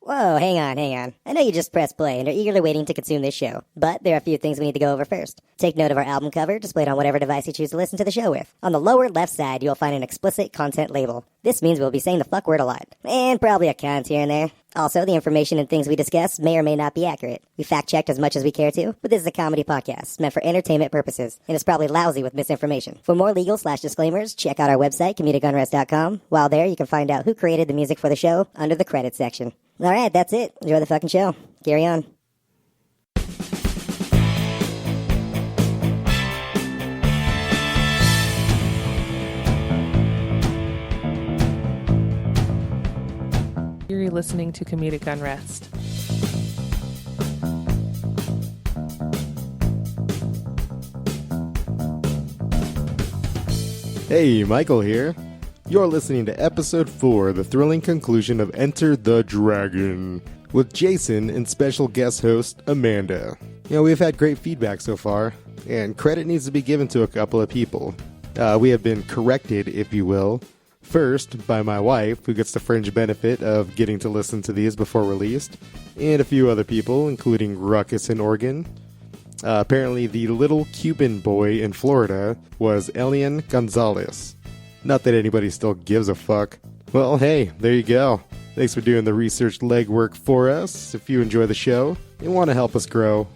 Whoa, hang on. I know you just pressed play and are eagerly waiting to consume this show, but there are a few things we need to go over first. Take note of our album cover displayed on whatever device you choose to listen to the show with. On the lower left side, you'll find an explicit content label. This means we'll be saying the fuck word a lot, and probably a cunt here and there. Also, the information and things we discuss may or may not be accurate. We fact-checked as much as we care to, but this is a comedy podcast meant for entertainment purposes, and it's probably lousy with misinformation. For more legal/disclaimers, check out our website, comedicanrest.com. While there, you can find out who created the music for the show under the credits section. All right, that's it. Enjoy the fucking show. Carry on. You're listening to Comedic Unrest. Hey, Michael here. You're listening to episode 4, the thrilling conclusion of Enter the Dragon, with Jason and special guest host Amanda. We've had great feedback so far, and credit needs to be given to a couple of people. We have been corrected, if you will. First, by my wife, who gets the fringe benefit of getting to listen to these before released, and a few other people, including Ruckus in Oregon. Apparently, the little Cuban boy in Florida was Elian Gonzalez. Not that anybody still gives a fuck. Well, hey, there you go. Thanks for doing the research legwork for us. If you enjoy the show and want to help us grow,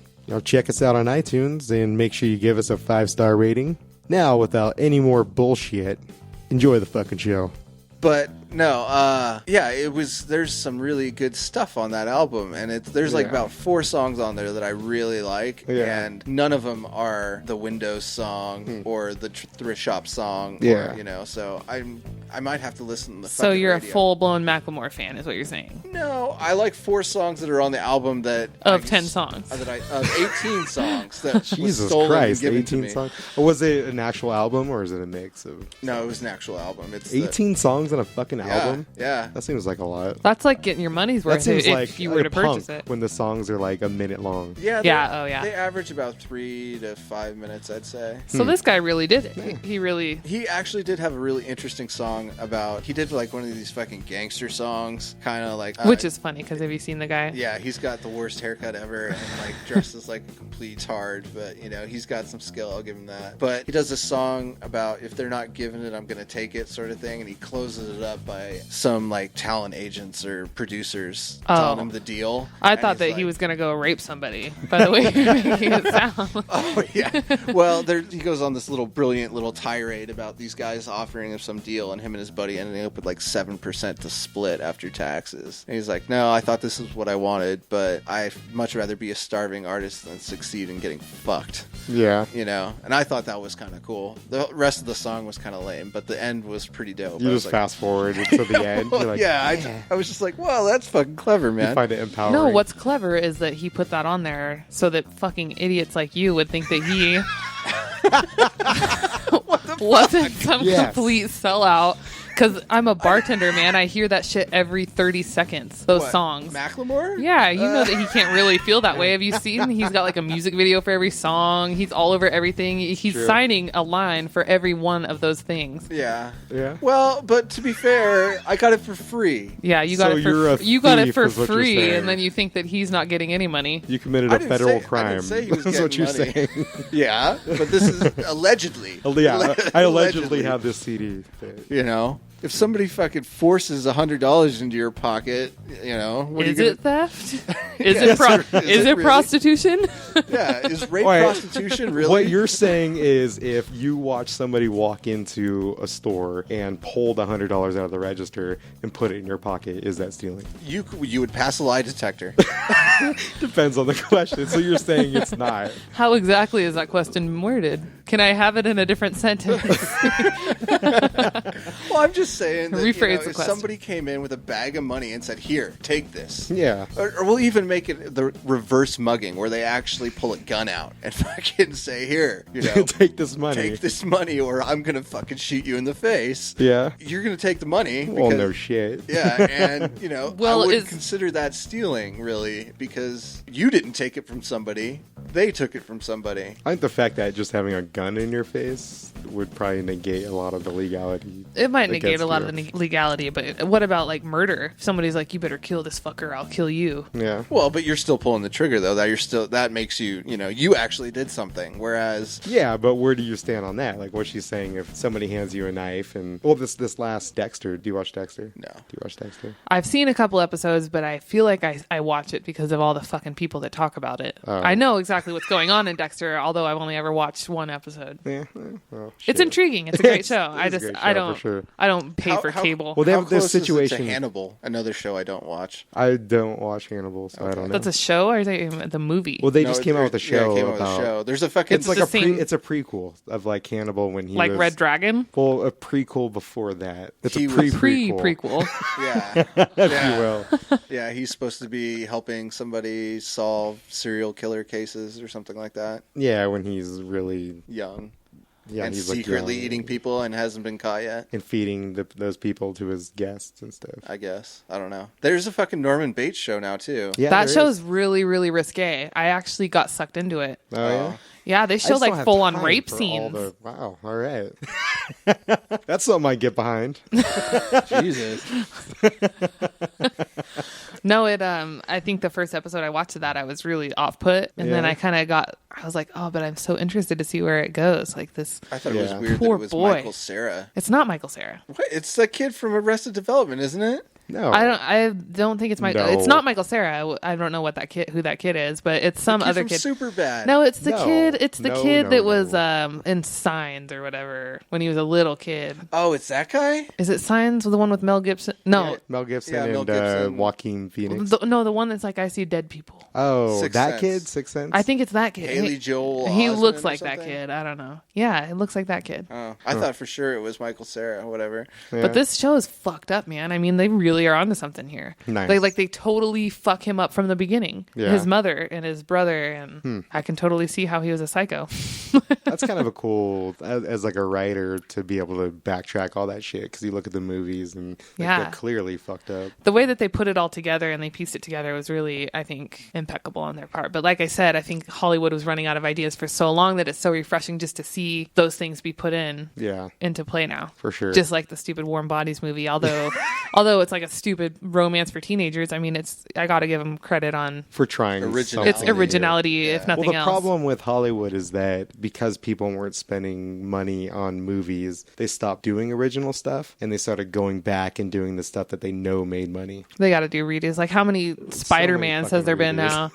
check us out on iTunes and make sure you give us a 5-star rating. Now, without any more bullshit, enjoy the fucking show. But no, there's some really good stuff on that album, and there's like about 4 songs on there that I really like, and none of them are the Windows song or the Thrift Shop song, or, so I might have to listen to the So you're radio. A full-blown Macklemore fan, is what you're saying? No, I like 4 songs that are on the album that... Of 10 songs. Of 18 songs that Jesus was stolen Christ, and given 18 to me. songs? Was it an actual album, or is it a mix of... No, it was an actual album. It's 18 songs on a fucking album? Yeah. That seems like a lot. That's like getting your money's worth That seems if like you were to purchase Punk it. when the songs are like a minute long. Yeah. Yeah. They average about 3 to 5 minutes, I'd say. So this guy really did it. He actually did have a really interesting song about... He did like one of these fucking gangster songs, kind of like... Which is funny, because have you seen the guy? Yeah, he's got the worst haircut ever and like dresses like a complete tard, but he's got some skill, I'll give him that. But he does a song about if they're not giving it, I'm gonna take it sort of thing, and he closes it up by some like talent agents or producers telling him the deal. I thought that he was gonna go rape somebody, by the way you're making it sound. Oh yeah. Well, he goes on this little brilliant little tirade about these guys offering him some deal, and him and his buddy ending up with like 7% to split after taxes. And he's like, no, I thought this is what I wanted, but I'd much rather be a starving artist than succeed in getting fucked. Yeah. And I thought that was kind of cool. The rest of the song was kind of lame, but the end was pretty dope. You just fast forward to the end. You're like, I was just like, wow, that's fucking clever, man. You find it empowering. No, what's clever is that he put that on there so that fucking idiots like you would think that he wasn't some complete sellout. Because I'm a bartender, man. I hear that shit every 30 seconds, those songs. Macklemore? Yeah, you know that he can't really feel that way. Have you seen? He's got like a music video for every song. He's all over everything. He's signing a line for every one of those things. Yeah. Yeah. Well, but to be fair, I got it for free. Yeah, you got it for free, and then you think that he's not getting any money. You committed a federal crime. I didn't say he was That's what you're money. saying. Yeah, but this is allegedly. Yeah, I allegedly have this CD. If somebody fucking forces $100 into your pocket, what is are you it theft? Is it really? prostitution? Yeah, is rape prostitution really? What you're saying is if you watch somebody walk into a store and pull the $100 out of the register and put it in your pocket, is that stealing? You would pass a lie detector. Depends on the question. So you're saying it's not. How exactly is that question worded? Can I have it in a different sentence? Well, I'm just saying that Rephrase the if question. somebody came in with a bag of money and said, "Here, take this," Yeah. or we'll even make it the reverse mugging, where they actually pull a gun out and fucking say, "Here, take this money. take this money, or I'm gonna fucking shoot you in the face." Yeah. You're gonna take the money. Well, because, no shit. Yeah, and Well, I wouldn't consider that stealing, really, because you didn't take it from somebody; they took it from somebody. I think the fact that just having a gun in your face would probably negate a lot of the legality. It might might negate a lot of the legality, but what about like murder? If somebody's like, you better kill this fucker, I'll kill you. Yeah. Well, but you're still pulling the trigger though. That makes you, you actually did something. Whereas, yeah, but where do you stand on that? Like what she's saying, if somebody hands you a knife and this last Dexter, do you watch Dexter? No. Do you watch Dexter? I've seen a couple episodes, but I feel like I watch it because of all the fucking people that talk about it. Oh. I know exactly what's going on in Dexter, although I've only ever watched one episode. Yeah. Well, it's intriguing. It's a great show. I don't pay for cable. Well, they have this situation. situation. Hannibal, another show I don't watch. I don't watch Hannibal, so I don't know. That's a show, or is it the movie? Well, they just came out with a show. Yeah, came out with a show. There's a fucking. It's like it's a prequel of like Hannibal when he like was, Red Dragon. Well, a prequel before that. It's He a was prequel. Yeah, if you will. Yeah, he's supposed to be helping somebody solve serial killer cases or something like that. Yeah, when he's really young. Yeah, and he's secretly like eating people and hasn't been caught yet. And feeding those people to his guests and stuff. I guess. I don't know. There's a fucking Norman Bates show now, too. Yeah, that show's really, really risque. I actually got sucked into it. Oh, yeah? Yeah, they show like full-on rape scenes. Wow, all right. That's something I get behind. Jesus. No, I think the first episode I watched of that, I was really off-put. And then I was like, oh, but I'm so interested to see where it goes. Like this. I thought it was weird Poor that it was boy. Michael Cera. It's not Michael Cera. What? It's the kid from Arrested Development, isn't it? No, I don't think it's Michael. No. It's not Michael Cera. I don't know who that kid is, but it's some other kid. Superbad. No, it's the kid. It's the kid that was no. In Signs or whatever when he was a little kid. Oh, it's that guy? Is it Signs, the one with Mel Gibson? No, Mel Gibson Yeah, and Mel Gibson. Joaquin Phoenix. the one that's like I see dead people. Oh, Sixth that Sense. kid, Sixth Sense. I think it's that kid. Haley Joel He Osment looks or like that something? kid. I don't know. Yeah, it looks like that kid. Oh, I thought for sure it was Michael Cera, whatever. Yeah. But this show is fucked up, man. I mean, they really are onto something here. Nice. They totally fuck him up from the beginning. Yeah. His mother and his brother, and I can totally see how he was a psycho. That's kind of a cool, as like a writer, to be able to backtrack all that shit, because you look at the movies and they're clearly fucked up. The way that they put it all together and they pieced it together was really, I think, impeccable on their part. But like I said, I think Hollywood was running out of ideas for so long that it's so refreshing just to see those things be put into play now. For sure. Just like the stupid Warm Bodies movie, although it's like a stupid romance for teenagers. I mean, I got to give them credit for trying It's originality, if nothing else. The problem with Hollywood is that because people weren't spending money on movies, they stopped doing original stuff and they started going back and doing the stuff that they know made money. They got to do redos. Like, how many Spider-Mans has there been now?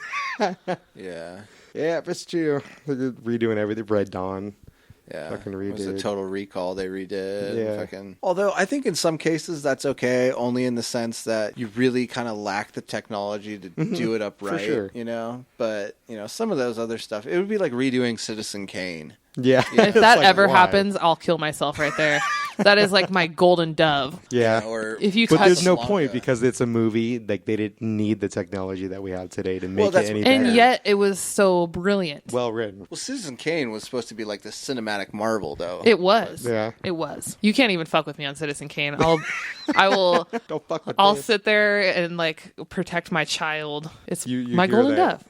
Yeah. Yeah, it's true. They're redoing everything. Red Dawn. Yeah, fucking it was a redid. Total Recall they redid. Yeah. Although I think in some cases that's okay, only in the sense that you really kind of lack the technology to do it upright. For sure. But some of those other stuff, it would be like redoing Citizen Kane. Yeah. If that ever happens, I'll kill myself right there. That is like my golden dove. Yeah. Or if you but touch there's no Blanca. point because it's a movie. Like they didn't need the technology that we have today to make it any better. And yet it was so brilliant. Well written. Well, Citizen Kane was supposed to be like the cinematic marvel, though. It was. Yeah. It was. You can't even fuck with me on Citizen Kane. I will. Don't fuck with I'll this. sit there and like protect my child. It's You my hear golden that? dove.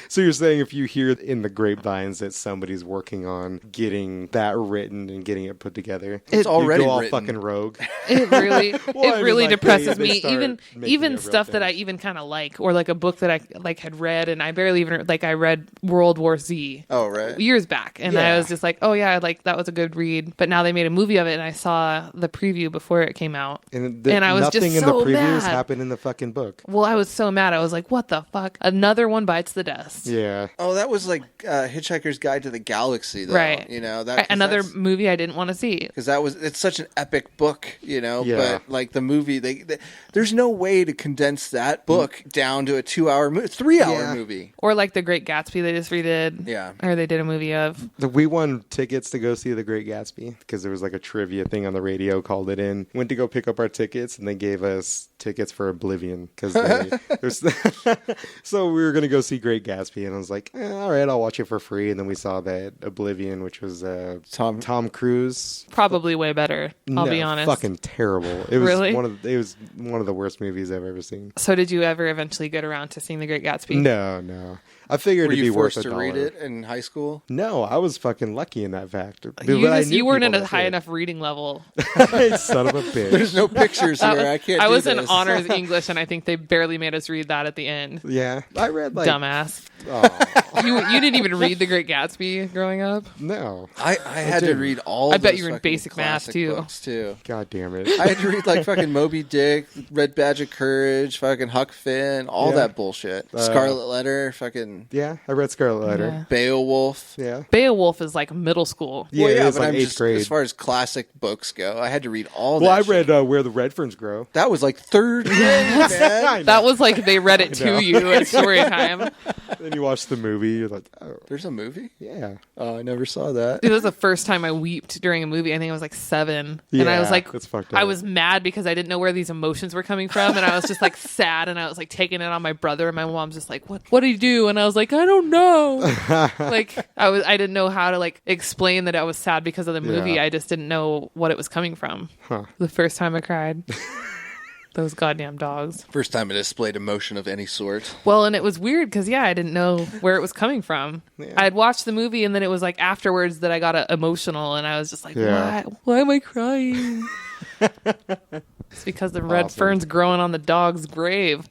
So you're saying if you hear in the grapevines that somebody's working on getting that written and getting it put together, It's already you go all written. fucking rogue. It really, Well, depresses they me. start Even making it stuff real that I thing. even kind of like, or like a book that I like had read, and I barely even like. I read World War Z. Oh, right. Years back, and I was just like, oh yeah, like that was a good read. But now they made a movie of it, and I saw the preview before it came out, And I was nothing just in the so previews mad. happened in the fucking book. Well, I was so mad. I was like, what the fuck? Another one bites the dust. Yeah. Oh, that was like Hitchhiker's Guide to the Galaxy, though. Right. Another that's- movie I didn't want to see. because it's such an epic book, Yeah. but like the movie, there's no way to condense that book down to a 2-hour 3-hour movie. Or like The Great Gatsby they just redid. Yeah. Or they did a movie of. We won tickets to go see The Great Gatsby because there was like a trivia thing on the radio, called it in. Went to go pick up our tickets and they gave us tickets for Oblivion because so we were going to go see Great Gatsby, and I was like, all right, I'll watch it for free. And then we saw that Oblivion, which was Tom Cruise. Probably way better. I'll be honest. Fucking terrible. It was Really? It was one of the worst movies I've ever seen. So did you ever eventually get around to seeing The Great Gatsby? No. I figured Were it'd be you worth forced $1. to read it in high school? No, I was fucking lucky in that fact. You weren't at a high enough reading level. Son of a bitch. There's no pictures here. I can't. I do was this. in honors English, and I think they barely made us read that at the end. Yeah, I read like Dumbass. Oh, You didn't even read The Great Gatsby growing up? no. I had to read all. I bet those you were in fucking basic math, classic too. Books too. God damn it. I had to read like fucking Moby Dick, Red Badge of Courage, fucking Huck Finn, all Yeah. that bullshit. Scarlet Letter, fucking Yeah, I read Scarlet Letter. Yeah. Beowulf. Yeah. Beowulf is like middle school. Yeah, Well, it is but like I'm 8th just grade. as far as classic books go, I had to read all. Well, that I shit. read Where the Red Ferns Grow. That was like third grade, man. That was like they read it know. to you at story time. Then you watch the movie, you're like, oh, There's a movie. yeah. Oh, I never saw that. It was the first time I weeped during a movie. I think I was like 7. and I Yeah, was like, that's fucked I up. was mad because I didn't know where these emotions were coming from. And I was just like sad. And I was like taking it on my brother. And my mom's just like, what do you do? And I was like, I don't know. Like I didn't know how to like explain that I was sad because of the movie. Yeah. I just didn't know what it was coming from. Huh. The first time I cried. Those goddamn dogs. First time I displayed emotion of any sort. Well, and it was weird because, yeah, I didn't know where it was coming from. Yeah. I had watched the movie, and then it was like afterwards that I got emotional, and I was just like, Yeah. why am I crying? It's because the red Awesome. fern's growing on the dog's grave.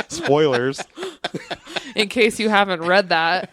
Spoilers. In case you haven't read that.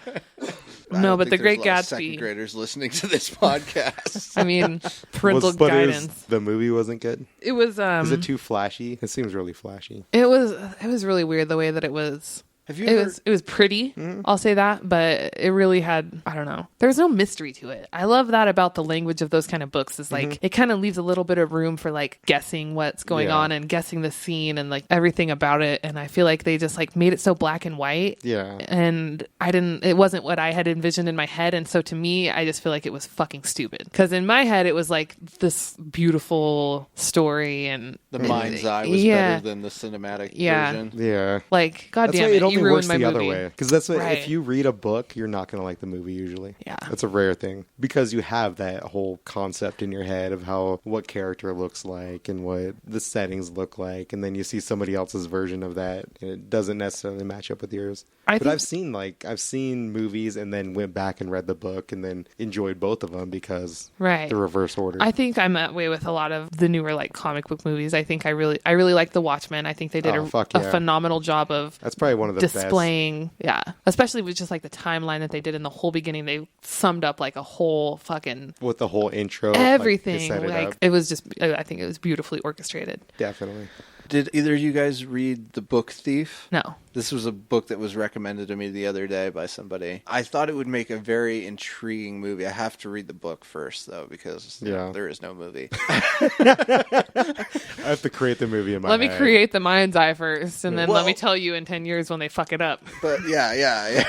I No, don't but think The Great there's a lot of second Gatsby. graders listening to this podcast. I mean, parental But guidance. the movie wasn't good. It was Is it too flashy? It seems really flashy. it was really weird the way that it was. Have you It ever? was pretty, I'll say that, but it really had, I don't know. There was no mystery to it. I love that about the language of those kind of books is like, it kind of leaves a little bit of room for like guessing what's going Yeah. on and guessing the scene and like everything about it. And I feel like they just like made it so black and white. Yeah. And it wasn't what I had envisioned in my head. And so to me, I just feel like it was fucking stupid. Because in my head, it was like this beautiful story and The mind's eye was yeah. better than the cinematic Yeah. version. Yeah. like, God That's damn why it, only you ruined works my the movie. other way. Because that's what, Right. if you read a book, you're not going to like the movie usually. Yeah. That's a rare thing. Because you have that whole concept in your head of what character looks like and what the settings look like. And then you see somebody else's version of that and it doesn't necessarily match up with yours. But I've seen movies and then went back and read the book and then enjoyed both of them because Right. the reverse order. I think I'm that way with a lot of the newer like comic book movies. I think I really like The Watchmen. I think they did Oh, a fuck yeah. phenomenal job of That's probably one of the best. displaying, yeah, especially with just like the timeline that they did in the whole beginning. They summed up like a whole fucking With the whole intro. everything. Like, they set it Like up. it was just, I think it was beautifully orchestrated. Definitely. Did either of you guys read The Book Thief? No. This was a book that was recommended to me the other day by somebody. I thought it would make a very intriguing movie. I have to read the book first, though, because there is no movie. I have to create the movie in my Let head. me create the mind's eye first, and then Well- let me tell you in 10 years when they fuck it up. But yeah.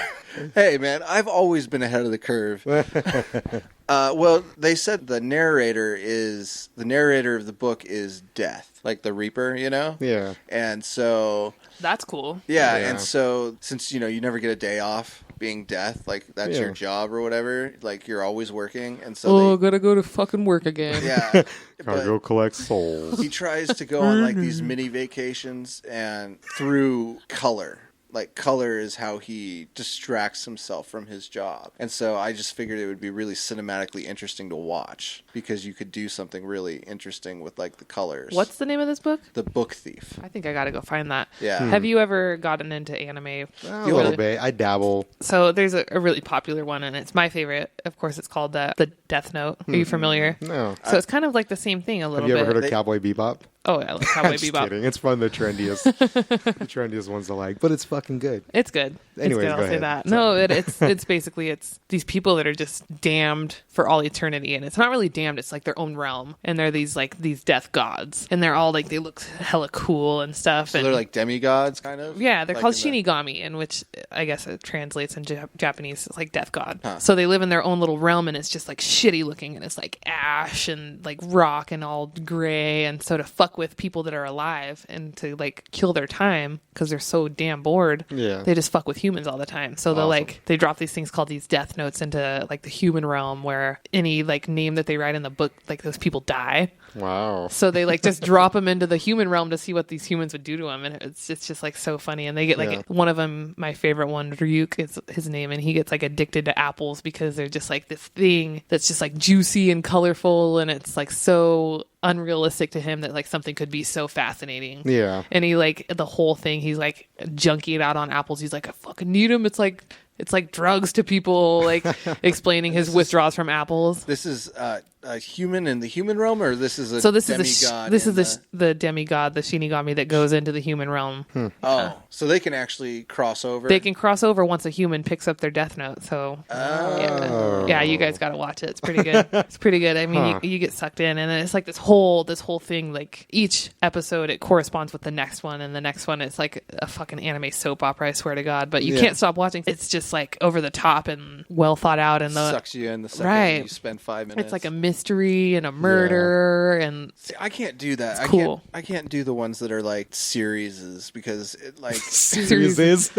Hey, man, I've always been ahead of the curve. Well, they said the narrator of the book is Death, like the Reaper, you know? Yeah. And so, That's cool. yeah, Yeah. and so since, you never get a day off being Death, like that's Yeah. your job or whatever, like you're always working. And so Oh, gotta go to fucking work again. yeah. Gotta but go collect souls. he tries to go on like these mini vacations and through color. Like color is how he distracts himself from his job. And so I just figured it would be really cinematically interesting to watch because you could do something really interesting with like the colors. What's the name of this book? The Book Thief? I think I gotta go find that. Yeah. Have you ever gotten into anime? A little bit. I dabble. So there's a really popular one, and it's my favorite. Of course, it's called the Death Note. Are you familiar? No. So it's kind of like the same thing a Have little you bit. ever heard of Cowboy Bebop? Oh, yeah, I like Cowboy Just Bebop. kidding. It's fun. The trendiest ones to like, but it's fucking good. It's good. Anyways, it's good. go I'll say ahead. that. No, it's basically it's these people that are just damned for all eternity, and it's not really damned. It's like their own realm, and they're these death gods, and they're all like they look hella cool and stuff. So and they're like demigods, kind of? yeah, they're Like called in the- Shinigami, in which I guess it translates in Japanese as like death god. So they live in their own little realm, and it's just like shitty looking, and it's like ash and like rock and all gray, and so to fuck fuck with people that are alive and to like kill their time because they're so damn bored. Yeah. They just fuck with humans all the time. So they'll like, they drop these things called these death notes into like the human realm where any like name that they write in the book, like those people die. Wow. So they like just drop them into the human realm to see what these humans would do to them. And it's just like so funny. And they get like one of them, my favorite one, Ryuk is his name. And he gets like addicted to apples because they're just like this thing that's just like juicy and colorful. And it's like so unrealistic to him that like something could be so fascinating. Yeah. And he like the whole thing, he's like junkied out on apples. He's like, I fucking need them. It's like drugs to people, like explaining his withdrawals from apples. This is a human in the human realm, or this is a demigod? This is the demigod, the Shinigami that goes into the human realm. So they can actually cross over. They can cross over once a human picks up their death note. So yeah, you guys got to watch it. It's pretty good. It's pretty good. I mean, you get sucked in, and then it's like this whole thing. Like each episode, it corresponds with the next one, and the next one is like a fucking anime soap opera. I swear to God, but you can't stop watching. It's just like over the top and well thought out, and the sucks you in the second you spend 5 minutes. It's like a mystery and a murder, and see, I can't do that. It's cool. I can't do the ones that are like series because it like series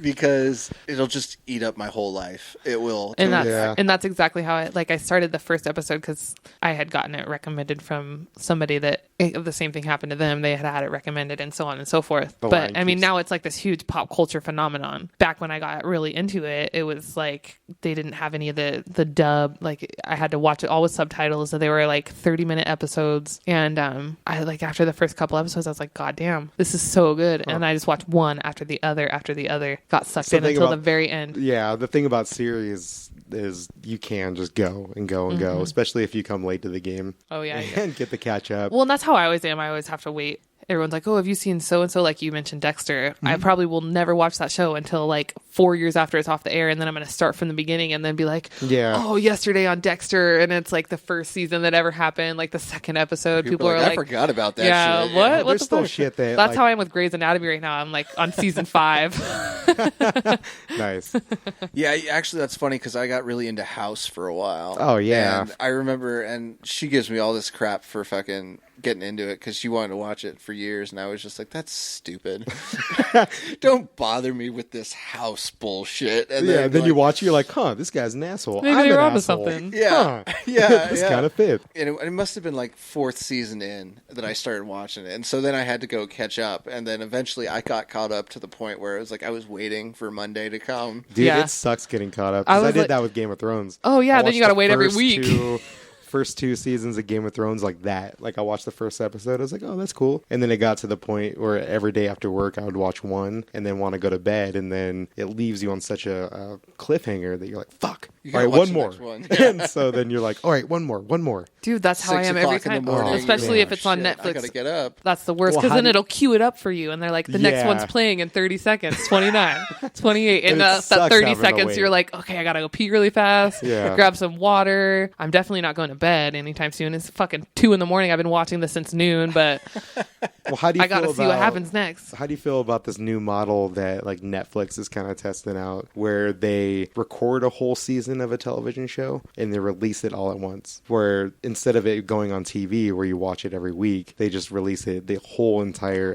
because it'll just eat up my whole life. It will, and that's exactly how I started the first episode because I had gotten it recommended from somebody that the same thing happened to them. They had it recommended and so on and so forth. But I mean, now it's like this huge pop culture phenomenon. Back when I got really into it, it was like they didn't have any of the dub. Like I had to watch it all with subtitles, so they were like 30-minute episodes. And I like after the first couple episodes, I was like, God damn, this is so good. And I just watched one after the other, got sucked in until the very end. Yeah, the thing about series is you can just go and go and go, especially if you come late to the game. Oh yeah, and get the catch up. Well, and that's how I always am. I always have to wait. Everyone's like, oh, have you seen so-and-so? Like you mentioned Dexter. I probably will never watch that show until like 4 years after it's off the air. And then I'm going to start from the beginning and then be like, oh, yesterday on Dexter. And it's like the first season that ever happened, like the second episode. People are like, I forgot about that shit. What? Yeah, What's there's still shit that That's how I am with Grey's Anatomy right now. I'm like on season 5. Nice. Yeah, actually, that's funny because I got really into House for a while. Oh, yeah. And I remember, and she gives me all this crap for fucking getting into it because she wanted to watch it for years, and I was just like, that's stupid. Don't bother me with this House bullshit. And then you watch it, you're like, this guy's an asshole. Maybe they're onto something. Yeah. This kind of fit. And it must have been like 4th season in that I started watching it, and so then I had to go catch up, and then eventually I got caught up to the point where it was like I was waiting for Monday to come. Dude, it sucks getting caught up. Because I did that with Game of Thrones. Oh yeah, then you gotta wait every week. First 2 seasons of Game of Thrones like that. Like I watched the first episode, I was like, oh, that's cool. And then it got to the point where every day after work I would watch one and then want to go to bed, and then it leaves you on such a cliffhanger that you're like, fuck. All right, one more. And so then you're like, all right, one more. Dude, that's how I am every time. Especially if it's on Netflix. I gotta get up. That's the worst because then it'll queue it up for you, and they're like, the next one's playing in 30 seconds, 29, 28. And that 30 seconds, you're like, okay, I gotta go pee really fast, grab some water. I'm definitely not going to bed anytime soon. It's fucking 2 a.m. I've been watching this since noon, but how do you I gotta see what happens next. How do you feel about this new model that like Netflix is kind of testing out, where they record a whole season of a television show and they release it all at once, where instead of it going on TV where you watch it every week, they just release it the whole entire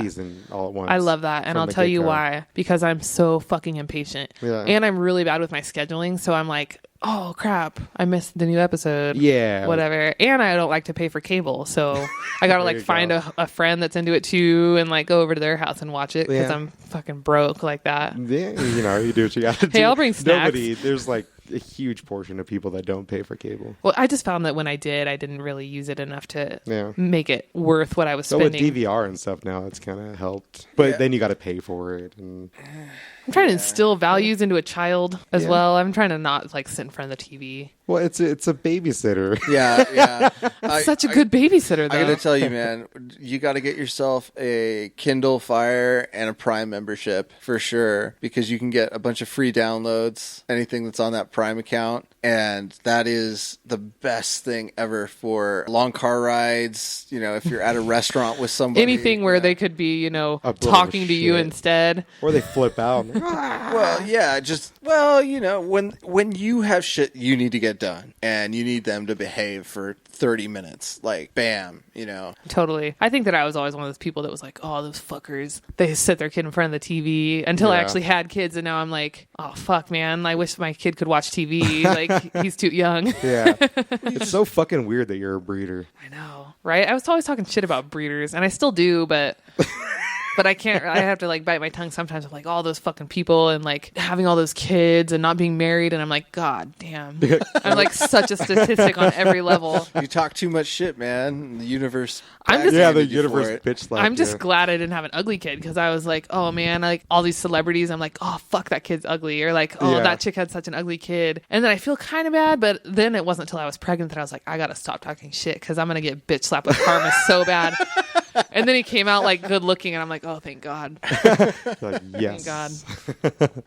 season all at once. I love that, and I'll tell you why. Because I'm so fucking impatient, and I'm really bad with my scheduling, so I'm like, oh crap, I missed the new episode. Yeah. Whatever. And I don't like to pay for cable, so I gotta like find a friend that's into it too and like go over to their house and watch it because I'm fucking broke like that. Yeah, you do what you gotta do. Hey, I'll bring snacks. There's like a huge portion of people that don't pay for cable. Well, I just found that when I did, I didn't really use it enough to make it worth what I was spending. So with DVR and stuff now, it's kind of helped. But then you got to pay for it. And I'm trying to instill values into a child as well. I'm trying to not like sit in front of the TV. Well, it's a babysitter. Yeah. Such a good babysitter, though. I gotta tell you, man, you got to get yourself a Kindle Fire and a Prime membership for sure, because you can get a bunch of free downloads, anything that's on that Prime account. And that is the best thing ever for long car rides. You know, if you're at a restaurant with somebody. Anything where they could be, you know, talking to you instead. Or they flip out. Well, yeah, you know, when you have shit you need to get done and you need them to behave for 30 minutes, like, bam, you know. Totally. I think that I was always one of those people that was like, oh, those fuckers. They sit their kid in front of the TV until I actually had kids. And now I'm like, oh, fuck, man. I wish my kid could watch TV. Like, he's too young. Yeah. It's so fucking weird that you're a breeder. I know. Right? I was always talking shit about breeders, and I still do, but... But I can't, I have to like bite my tongue sometimes of like all those fucking people and like having all those kids and not being married. And I'm like, God damn. I'm like such a statistic on every level. You talk too much shit, man. The universe. The universe bitch slapped I'm just glad I didn't have an ugly kid because I was like, oh man, like all these celebrities. I'm like, oh fuck, that kid's ugly. Or like, oh, that chick had such an ugly kid. And then I feel kind of bad. But then it wasn't until I was pregnant that I was like, I got to stop talking shit because I'm going to get bitch slapped with karma so bad. And then he came out like good looking and I'm like, oh, thank God. Like, yes. Thank God.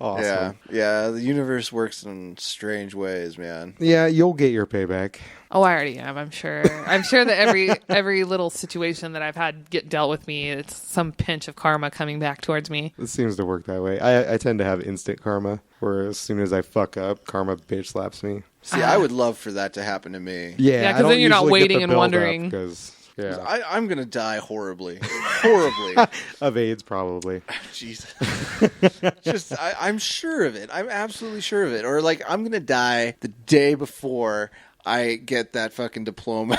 Awesome. Yeah. The universe works in strange ways, man. Yeah, you'll get your payback. Oh, I already am. I'm sure. I'm sure that every little situation that I've had get dealt with me, it's some pinch of karma coming back towards me. It seems to work that way. I tend to have instant karma, where as soon as I fuck up, karma bitch slaps me. See, I would love for that to happen to me. Yeah, because then you're not waiting and wondering. Yeah. I'm going to die horribly. Horribly. Of AIDS, probably. Jesus. I'm sure of it. I'm absolutely sure of it. Or, like, I'm going to die the day before I get that fucking diploma.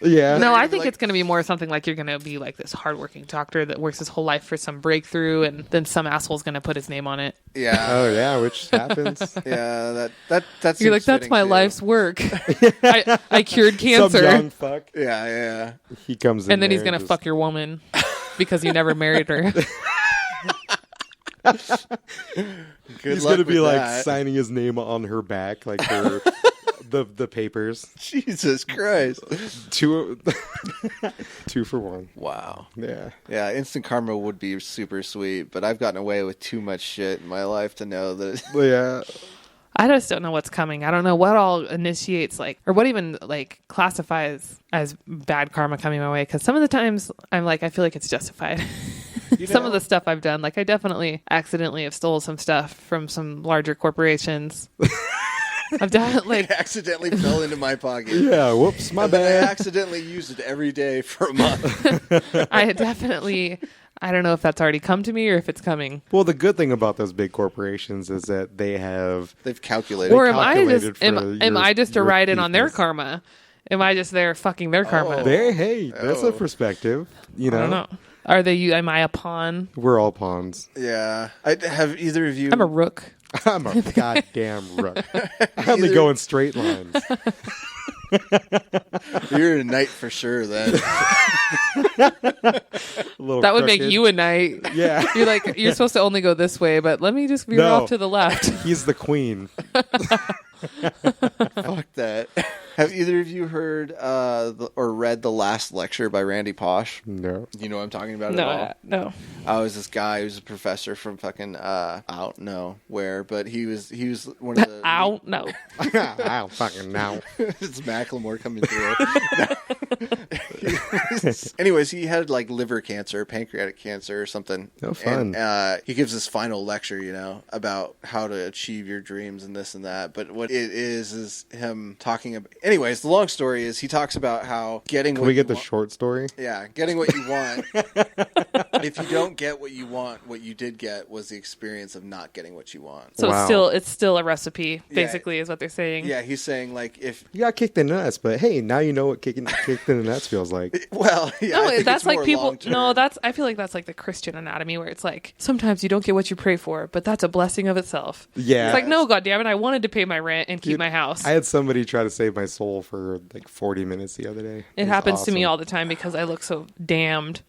Yeah. No, I think it's going to be more something like you're going to be like this hardworking doctor that works his whole life for some breakthrough, and then some asshole's going to to put his name on it. Yeah. Oh, yeah, which happens. Yeah, that's. You're like, that's my life's work. I cured cancer. Some young fuck. Yeah. He comes in and then he's going to fuck your woman because you never married her. He's going to be like signing his name on her back, like her. The papers. Jesus Christ. Two for one. Wow. Yeah. Yeah, instant karma would be super sweet, but I've gotten away with too much shit in my life to know that. Yeah. I just don't know what's coming. I don't know what all initiates like, or what even like classifies as bad karma coming my way. Because some of the times I'm like, I feel like it's justified. Some of the stuff I've done, like I definitely accidentally have stole some stuff from some larger corporations. I've done like it accidentally fell into my pocket. Yeah, whoops, my bad. I accidentally used it every day for a month. I definitely, I don't know if that's already come to me or if it's coming. Well, the good thing about those big corporations is that they've calculated. Or am I just a ride-in on their karma? Am I just there fucking their karma? That's a perspective. You know? I don't know. Are they? Am I a pawn? We're all pawns. Yeah. Have either of you? I'm a rook. I'm a goddamn rook. I only go in straight lines. You're a knight for sure, then. That would make you a knight. Yeah. You're like, you're supposed to only go this way, but let me just veer off to the left. He's the queen. Fuck that. Have either of you heard or read the last lecture by Randy Pausch? No. You know what I'm talking about at all? No. I was this guy who was a professor from fucking I don't know where, but he was one of the I don't know. I don't fucking know. It's Macklemore coming through. Anyways, he had like liver cancer, pancreatic cancer or something. Oh, fun. And he gives this final lecture, about how to achieve your dreams and this and that. But what it is him talking about. Anyways, the long story is he talks about how getting. Can we get the short story? Yeah, getting what you want. If you don't get what you want, what you did get was the experience of not getting what you want. So it's still a recipe, basically, is what they're saying. Yeah, he's saying like if you got kicked in the nuts, but hey, now you know what kicked in the nuts feels like. Well, yeah, no, that's like people. Long-term. No, I feel like that's like the Christian anatomy, where it's like sometimes you don't get what you pray for, but that's a blessing of itself. Yeah, it's like no, goddammit, I wanted to pay my rent and keep my house. I had somebody try to save my soul for like 40 minutes the other day. It happens to me all the time because I look so damned.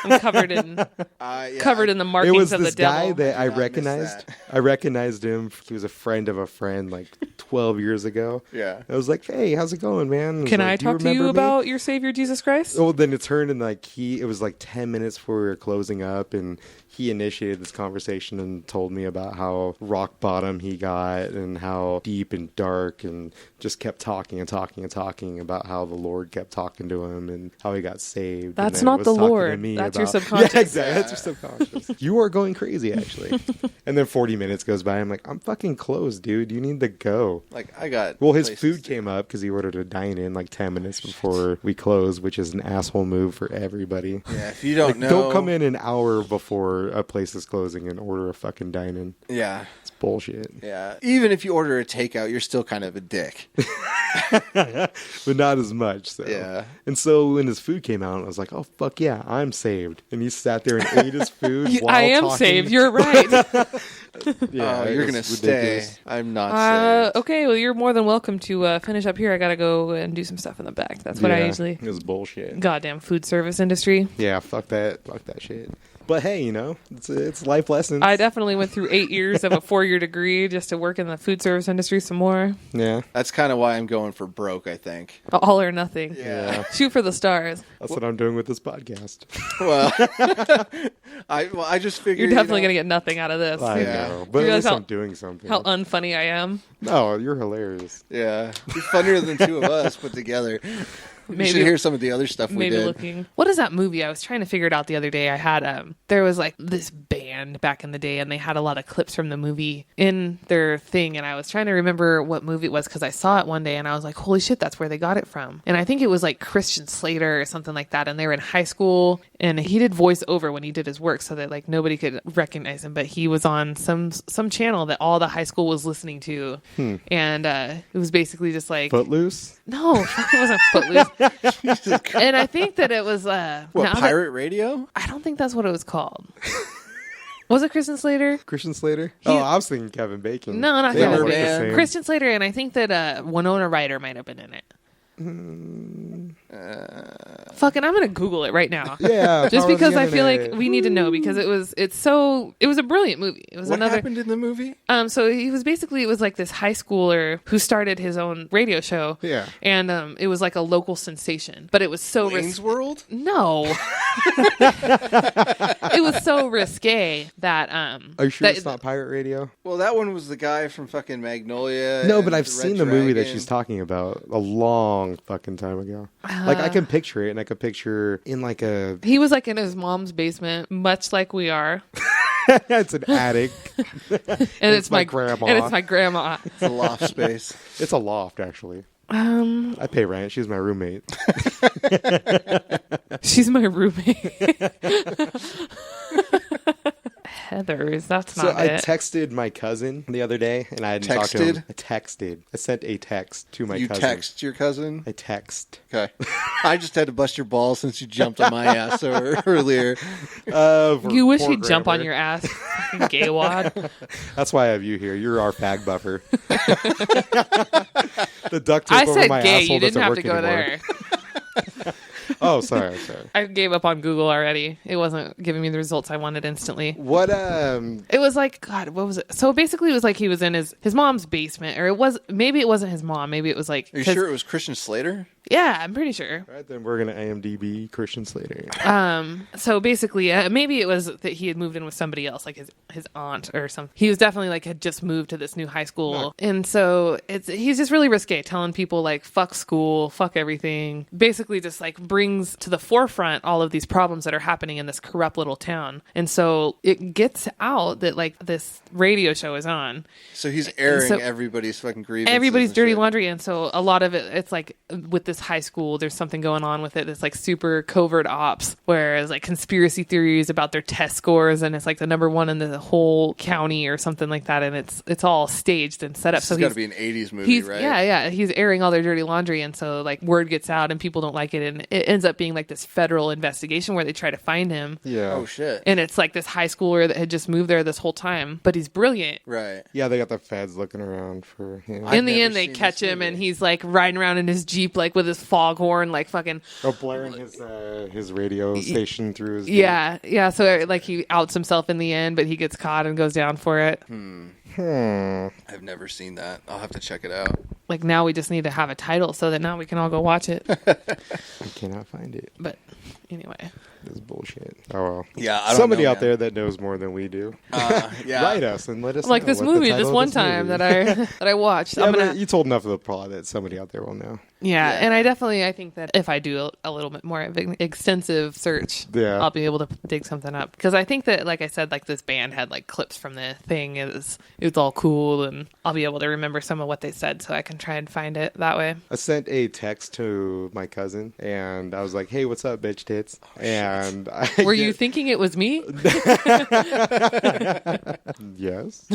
I'm covered in the markings it was of this the devil. guy that I recognized. I recognized him. He was a friend of a friend like 12 years ago. Yeah. I was like, hey, how's it going, man? Can like, I talk to you about your Savior Jesus Christ? Oh, then it turned and like it was like 10 minutes before we were closing up, and he initiated this conversation and told me about how rock bottom he got and how deep and dark, and just kept talking and talking and talking about how the Lord kept talking to him and how he got saved. That's not the Lord. That's your subconscious. Yeah, exactly. That's your subconscious. You are going crazy, actually. And then 40 minutes goes by. I'm like, I'm fucking closed, dude. You need to go. Like, I got... Well, his food came up because he ordered a dine-in like 10 minutes before we closed, which is an asshole move for everybody. Yeah, if you don't know... Don't come in an hour before a place is closing and order a fucking dine-in. Yeah. It's bullshit. Yeah. Even if you order a takeout, you're still kind of a dick. But not as much, so. Yeah. And so when his food came out, I was like, oh, fuck yeah, I'm saved. And he sat there and ate his food while I am talking. Saved, you're right. Yeah, you're going to stay. I'm not saved. Okay, well, you're more than welcome to finish up here. I got to go and do some stuff in the back. That's what I usually... It was bullshit. Goddamn food service industry. Yeah, fuck that. Fuck that shit. But hey, you know, it's life lessons. I definitely went through 8 years of a 4-year degree just to work in the food service industry some more. Yeah. That's kind of why I'm going for broke, I think. All or nothing. Yeah. Shoot for the stars. That's what I'm doing with this podcast. Well, I just figured... You're definitely going to get nothing out of this. I know. But at least I'm doing something. How unfunny I am. No, you're hilarious. Yeah. You're funnier than two of us put together. You should hear some of the other stuff we did. What is that movie? I was trying to figure it out the other day. I had there was like this band back in the day, and they had a lot of clips from the movie in their thing, and I was trying to remember what movie it was because I saw it one day and I was like, holy shit, that's where they got it from. And I think it was like Christian Slater or something like that, and they were in high school, and he did voiceover when he did his work so that like nobody could recognize him, but he was on some channel that all the high school was listening to. And it was basically just like Footloose? No, it wasn't Footloose. And I think that it was Pirate Radio? I don't think that's what it was called. Was it Christian Slater? Christian Slater? I was thinking Kevin Bacon. No, not Kevin Bacon. Bacon. Christian Slater, and I think that Winona Ryder might have been in it. Fucking, I'm gonna Google it right now. Yeah, just because I feel like we need to know, because it was a brilliant movie. It was what happened in the movie? So it was like this high schooler who started his own radio show. Yeah, and it was like a local sensation, but it was so Wayne's World. No, it was so risque that Are you sure it's not Pirate Radio? Well, that one was the guy from fucking Magnolia. No, but I've seen the movie that she's talking about a long fucking time ago. Like I can picture it, and I could picture in like a... He was like in his mom's basement, much like we are. It's an attic. and it's my grandma. And it's my grandma. It's a loft space. It's a loft, actually. I pay rent. She's my roommate. She's my roommate. Heathers, that's not it. So I texted my cousin the other day, and I hadn't talked to him. I sent a text to my cousin. You text your cousin? I text. Okay. I just had to bust your balls since you jumped on my ass earlier. You wish he'd jump on your ass, fucking gay wad. That's why I have you here. You're our fag buffer. The duct tape over my gay. asshole you didn't doesn't have work to go anymore. there. Oh, sorry. I gave up on Google already. It wasn't giving me the results I wanted instantly. What, It was like, God, what was it? So basically it was like he was in his mom's basement, or maybe it wasn't his mom. Maybe it was like... Are you sure it was Christian Slater? Yeah, I'm pretty sure. All right, then we're going to IMDb Christian Slater. So basically, maybe it was that he had moved in with somebody else, like his aunt or something. He was definitely like had just moved to this new high school. No. And so he's just really risque, telling people like, fuck school, fuck everything. Basically just like brings to the forefront all of these problems that are happening in this corrupt little town. And so it gets out that like this radio show is on. So he's airing everybody's fucking grievances. Everybody's dirty laundry. And so a lot of it's like with this high school, there's something going on with it that's like super covert ops, whereas like conspiracy theories about their test scores, and it's like the number one in the whole county or something like that, and it's all staged and set up. So it's got to be an 80s movie, right? Yeah, he's airing all their dirty laundry, and so like word gets out and people don't like it, and it ends up being like this federal investigation where they try to find him. Yeah. Oh shit. And it's like this high schooler that had just moved there this whole time, but he's brilliant. Right. Yeah, they got the feds looking around for him. In the end, they catch him, and he's like riding around in his Jeep, like with his foghorn, like fucking. Oh, blaring his radio station through his. Yeah. So like he outs himself in the end, but he gets caught and goes down for it. I've never seen that. I'll have to check it out. Like now we just need to have a title so that now we can all go watch it. I cannot find it. But anyway. This is bullshit. Oh well. Yeah, I don't somebody know, out there that knows more than we do. Yeah. Write us and let us Like know this what the movie, title this of one this time movie that I watched. Yeah, I'm gonna, but you told enough of the plot that somebody out there will know. yeah, and I think that if I do a little bit more of an extensive search, I'll be able to dig something up. Because I think that, like I said, like this band had like clips from the thing. It's all cool, and I'll be able to remember some of what they said, so I can try and find it that way. I sent a text to my cousin, and I was like, "Hey, what's up, bitch tits?" And were you thinking it was me? Yes.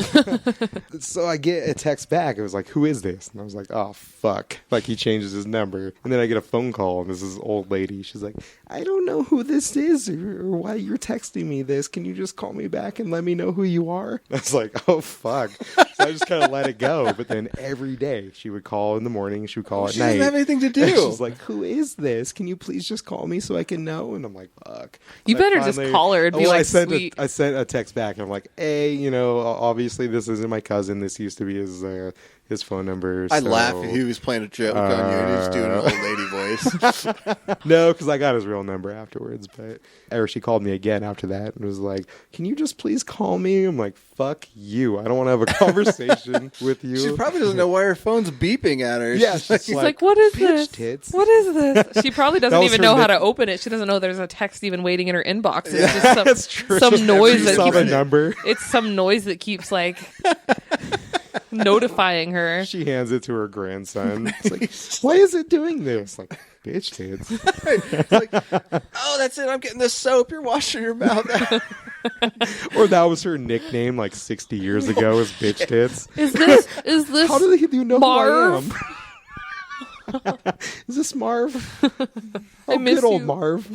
So I get a text back. It was like, "Who is this?" And I was like, "Oh fuck!" Like he changes his number, and then I get a phone call, and this is old lady. She's like, "I don't know who this is or why you're texting me this. Can you just call me back and let me know who you are?" I was like, "Oh fuck!" So I just kind of let it go. But then every day she would call in the morning, she would call at night. She doesn't have anything to do. She's like, "Who is this? Can you please just call me so I can know?" And I'm like, "Fuck." You better just call her and be like, sweet. I sent a text back. And I'm like, "Hey, obviously this isn't my cousin. This used to be his phone number." I'd laugh if he was playing a joke on you and he was doing an old lady voice. No, because I got his real number afterwards. Or she called me again after that and was like, "Can you just please call me?" I'm like, "Fuck you. I don't want to have a conversation with you." She probably doesn't know why her phone's beeping at her. Yeah, she's like, "What is this? Tits. What is this?" She probably doesn't even know how to open it. She doesn't know there's a text even waiting in her inbox. It's just some noise that saw keeps the number. It's some noise that keeps like notifying her. She hands it to her grandson. It's like, why is it doing this? Like, bitch tits. It's like, oh, that's it. I'm getting the soap. You're washing your mouth out. Or that was her nickname like 60 years ago, was bitch tits. Is this How do you know Marv? who I am? Is this Marv? I miss good old you. Marv.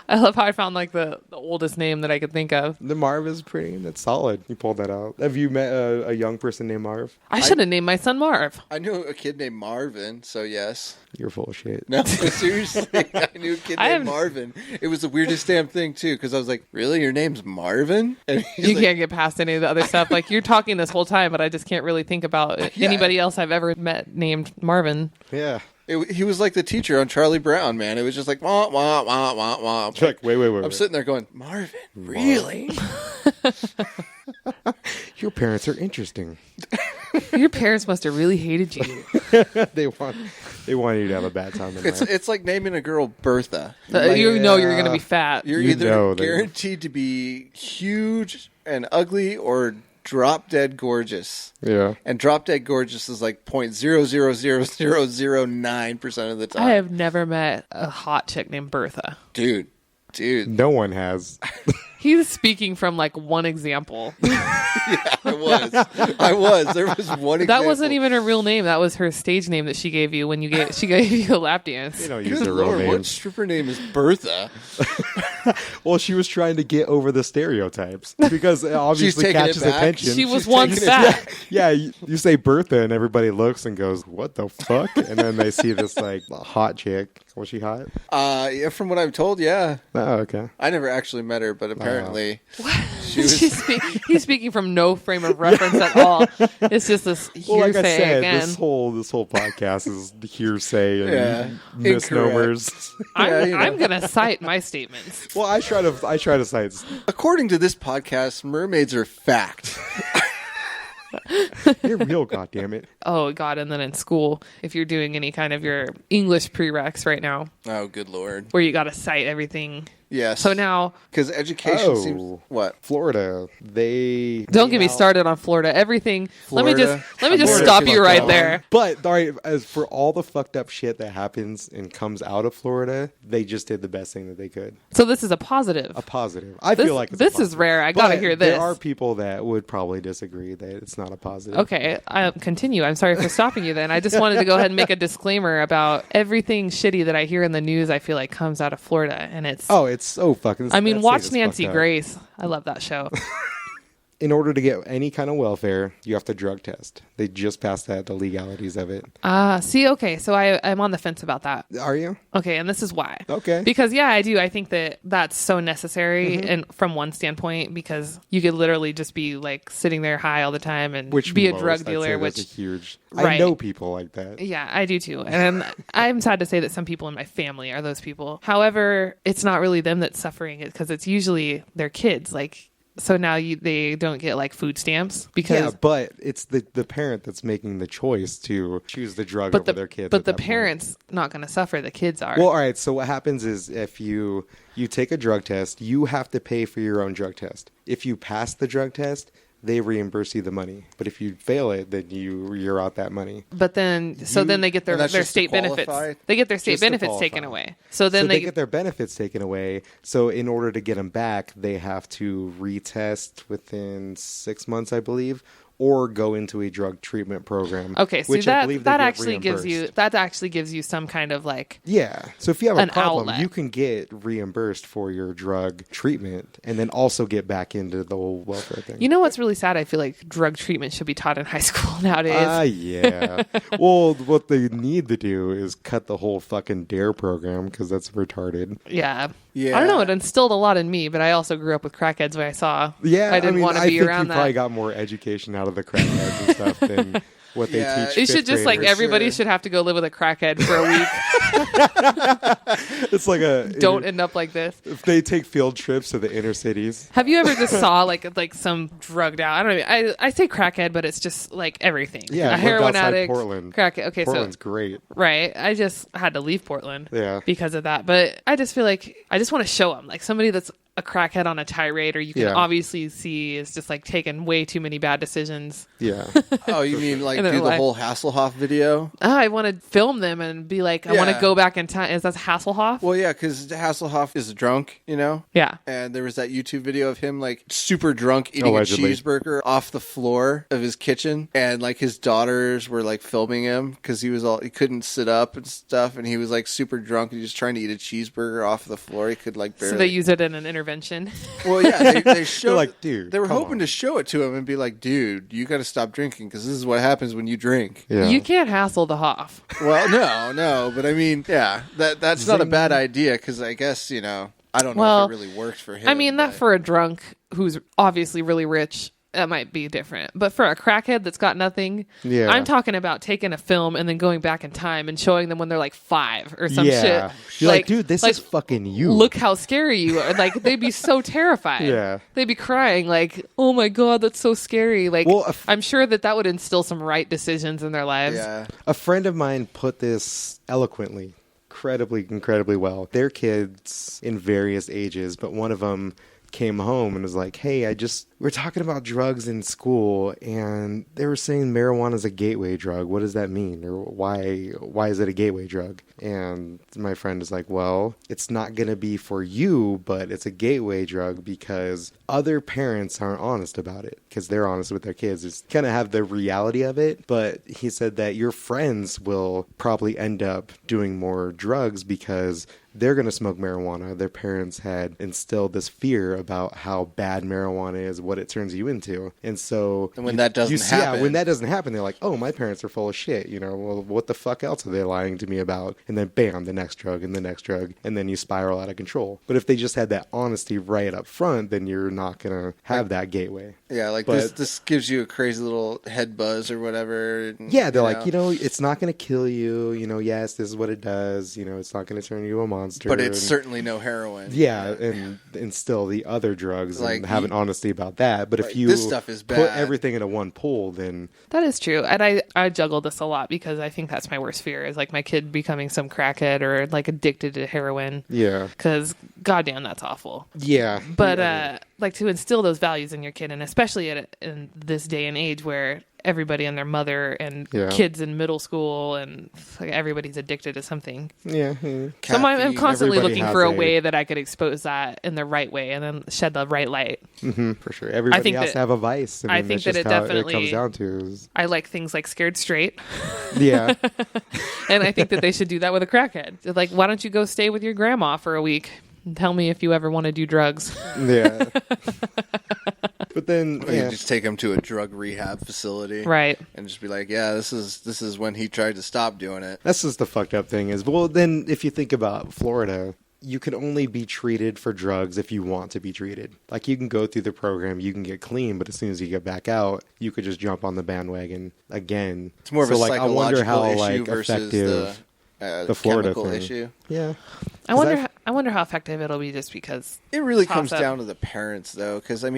I love how I found like the oldest name that I could think of. The Marv is pretty. That's solid. You pulled that out. Have you met a young person named Marv? I should have named my son Marv. I knew a kid named Marvin, so yes. You're full of shit. No, seriously, I knew a kid named Marvin. It was the weirdest damn thing too, because I was like, "Really, your name's Marvin?" And you can't get past any of the other stuff. Like you're talking this whole time, but I just can't really think about anybody else I've ever met named Marvin. Yeah. He was like the teacher on Charlie Brown, man. It was just like, wah, wah, wah, wah, wah. Like, wait. I'm sitting there going, Marvin, really? Your parents are interesting. Your parents must have really hated you. They want you to have a bad time in life. It's like naming a girl Bertha. You know you're going to be fat. You're either guaranteed to be huge and ugly or drop dead gorgeous. Yeah. And drop dead gorgeous is like 0.00009% of the time. I have never met a hot chick named Bertha. Dude. No one has. He's speaking from like one example. Yeah, I was. There was one example. That wasn't even her real name. That was her stage name that she gave you when she gave you a lap dance. You don't use Good their real Lord, names. what stripper name is Bertha? Well, she was trying to get over the stereotypes because it obviously taking it catches back. attention. She was once fat. Yeah, you say Bertha and everybody looks and goes, "What the fuck?" And then they see this like hot chick. Was she hot? Yeah, from what I'm told, yeah. Oh, okay. I never actually met her, but apparently she was. He's speaking from no frame of reference at all. It's just this hearsay Well, like I said, again. this whole podcast is hearsay and Yeah, misnomers. I'm gonna cite my statements. Well, I try to cite. According to this podcast, mermaids are fact. You're real, goddammit. Oh God! And then in school, if you're doing any kind of your English prereqs right now, Oh, good Lord. where you got to cite everything Yes. So now, because education seems what Florida. They don't get me started on Florida. Everything. Florida. Let me just stop you right there. But all right, as for all the fucked up shit that happens and comes out of Florida, they just did the best thing that they could. So this is a positive. A positive. I feel like this is rare. I gotta hear this. There are people that would probably disagree that it's not a positive. Okay, continue. I'm sorry for stopping you. Then I just wanted to go ahead and make a disclaimer about everything shitty that I hear in the news. I feel like comes out of Florida, and it's so fucking. I mean, watch Nancy Grace. I love that show. In order to get any kind of welfare, you have to drug test. They just passed that, the legalities of it. Okay, so I'm on the fence about that. Are you? Okay, and this is why. Okay. Because, yeah, I do. I think that that's so necessary and from one standpoint, because you could literally just be, like, sitting there high all the time and be a drug dealer, which is huge. Right. I know people like that. Yeah, I do too. And I'm sad to say that some people in my family are those people. However, it's not really them that's suffering it because it's usually their kids, like... So now they don't get like food stamps because... Yeah, but it's the parent that's making the choice to choose the drug over their kids. But the parent's not going to suffer. The kids are. Well, all right. So what happens is if you take a drug test, you have to pay for your own drug test. If you pass the drug test, they reimburse you the money. But if you fail it, then you're out that money. But then, then they get their state benefits. They get their state benefits taken away. So they get their benefits taken away. So in order to get them back, they have to retest within 6 months, I believe, or go into a drug treatment program. Okay, so that actually gives you some kind of like So if you have a problem, outlet. You can get reimbursed for your drug treatment and then also get back into the whole welfare thing. You know what's really sad? I feel like drug treatment should be taught in high school nowadays. Yeah. Well, what they need to do is cut the whole fucking DARE program because that's retarded. Yeah. I don't know. It instilled a lot in me, but I also grew up with crackheads where I saw. Yeah, I didn't want to be around that. You probably got more education out of the crackheads and stuff than what they teach. It should just like everybody should have to go live with a crackhead for a week. It's like don't end up like this. If they take field trips to the inner cities. Have you ever just saw like some drugged out? I don't know. I say crackhead, but it's just like everything. Yeah, a heroin addict, Portland. Crackhead. Okay, Portland's great. Right. I just had to leave Portland. Yeah. Because of that, but I just feel like I just want to show them like somebody that's a crackhead on a tirade, or you can obviously see is just like taking way too many bad decisions. Yeah. Oh, you mean like do the whole Hasselhoff video? I want to film them and be like, I want to go back in time. Is that Hasselhoff? Well, yeah, because Hasselhoff is drunk, you know? Yeah. And there was that YouTube video of him like super drunk eating allegedly a cheeseburger off the floor of his kitchen, and like his daughters were like filming him because he couldn't sit up and stuff, and he was like super drunk and he was trying to eat a cheeseburger off the floor. He could like barely. So they use it in an intervention. Well, yeah, they showed like, dude, they were hoping to show it to him and be like, dude, you got to stop drinking because this is what happens when you drink. Yeah. You can't hassle the Hoff. Well, no, but I mean, yeah, that's not a bad idea because I guess I don't know if it really worked for him. I mean, that for a drunk who's obviously really rich. That might be different. But for a crackhead that's got nothing, I'm talking about taking a film and then going back in time and showing them when they're like 5 or some shit. You're like, dude, this is fucking you. Look how scary you are. Like, they'd be so terrified. Yeah. They'd be crying like, oh my God, that's so scary. Like, I'm sure that would instill some right decisions in their lives. Yeah. A friend of mine put this eloquently, incredibly well. Their kids in various ages, but one of them came home and was like, hey, we're talking about drugs in school and they were saying marijuana is a gateway drug. What does that mean? Or why is it a gateway drug? And my friend is like, well, it's not going to be for you, but it's a gateway drug because other parents aren't honest about it because they're honest with their kids. It's kind of have the reality of it. But he said that your friends will probably end up doing more drugs because they're going to smoke marijuana. Their parents had instilled this fear about how bad marijuana is, what it turns you into. And so when that doesn't happen. Yeah, when that doesn't happen, they're like, oh, my parents are full of shit. Well, what the fuck else are they lying to me about? And then bam, the next drug and the next drug. And then you spiral out of control. But if they just had that honesty right up front, then you're not going to have that gateway. Yeah, like this gives you a crazy little head buzz or whatever. And, yeah, they're like, it's not going to kill you. Yes, this is what it does. It's not going to turn you into a monster. But it's certainly no heroin. Yeah, and still the other drugs and have an honesty about that. But if you this stuff is bad. Put everything into one pool, then... That is true. And I juggle this a lot because I think that's my worst fear is like my kid becoming some crackhead or like addicted to heroin. Yeah. Because goddamn, that's awful. Yeah. But like to instill those values in your kid, and especially in this day and age where everybody and their mother and kids in middle school and like, everybody's addicted to something. Yeah. So I'm constantly looking for a way that I could expose that in the right way and then shed the right light. Mm-hmm, for sure. Everybody has to have a vice. I think that it definitely it comes down to. I like things like Scared Straight. Yeah. And I think that they should do that with a crackhead. They're like, why don't you go stay with your grandma for a week? And tell me if you ever want to do drugs. Yeah. But then you just take him to a drug rehab facility, right? And just be like, "Yeah, this is when he tried to stop doing it." That's just the fucked up thing. Is well, then if you think about Florida, you can only be treated for drugs if you want to be treated. Like you can go through the program, you can get clean, but as soon as you get back out, you could just jump on the bandwagon again. It's more of a psychological I wonder how issue versus the Florida chemical thing. issue. Yeah. I wonder how effective it'll be just because it really comes down to the parents though, because I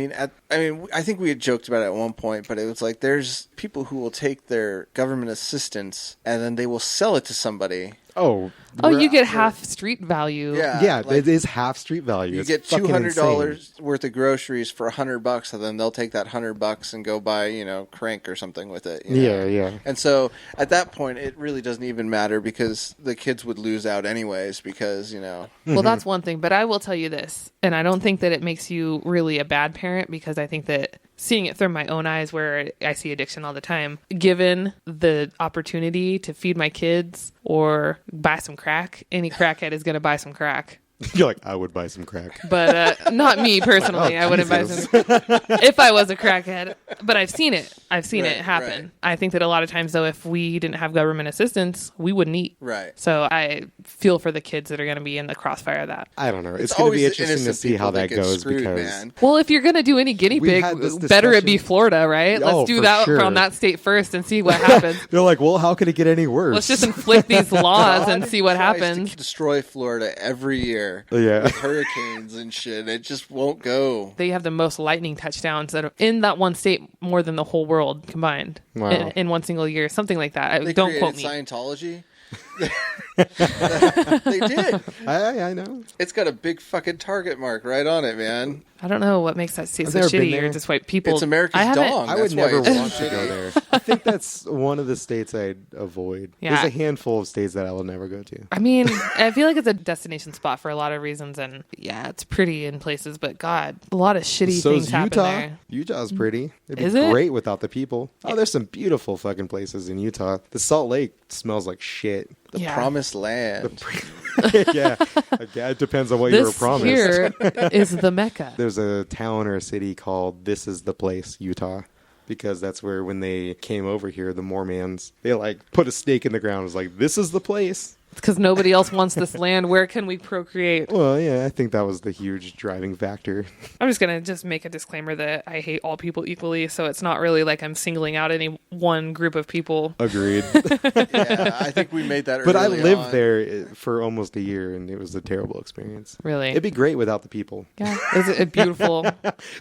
think we had joked about it at one point, but it was like there's people who will take their government assistance and then they will sell it to somebody. Oh, you get half street value. Yeah, like, it is half street value. You get $200 worth of groceries for $100, and then they'll take that $100 and go buy, crank or something with it. Yeah. And so at that point, it really doesn't even matter because the kids would lose out anyways because, Well, that's one thing, but I will tell you this, and I don't think that it makes you really a bad parent because I think that seeing it through my own eyes where I see addiction all the time, given the opportunity to feed my kids or buy some crack, any crackhead is going to buy some crack. You're like, I would buy some crack. But not me personally. I wouldn't buy some if I was a crackhead. But I've seen it. It happen. Right. I think that a lot of times, though, if we didn't have government assistance, we wouldn't eat. Right. So I feel for the kids that are going to be in the crossfire of that. I don't know. It's going to be interesting to see how that goes because... Well, if you're going to do any guinea pig, better it be Florida, right? Let's do that from that state first and see what happens. They're like, well, how could it get any worse? Let's just inflict these laws and see what happens. To destroy Florida every year. Yeah. With hurricanes and shit. It just won't go. They have the most lightning touchdowns that are in that one state more than the whole world combined in one single year. Something like that. They don't quote me. Scientology? They did. I know. It's got a big fucking target mark right on it, man. I don't know what makes that state so shitty or just white people. It's America's dong. I would never want to go there. I think that's one of the states I'd avoid. Yeah. There's a handful of states that I will never go to. I mean, I feel like it's a destination spot for a lot of reasons, and yeah, it's pretty in places, but God, a lot of shitty things happen there. Utah's pretty. It'd be great without the people. Oh, there's some beautiful fucking places in Utah. The Salt Lake smells like shit. The promised land. Yeah, it depends on what you were promised. Here is the Mecca. There's a town or a city called This Is the Place, Utah, because that's where when they came over here, the Mormons, they like put a stake in the ground. It was like, this is the place. Because nobody else wants this land. Where can we procreate? Well, yeah, I think that was the huge driving factor. I'm just going to make a disclaimer that I hate all people equally, so it's not really like I'm singling out any one group of people. Agreed. Yeah, I think we made that But I lived there for almost a year, and it was a terrible experience. Really? It'd be great without the people. Yeah. Is it beautiful?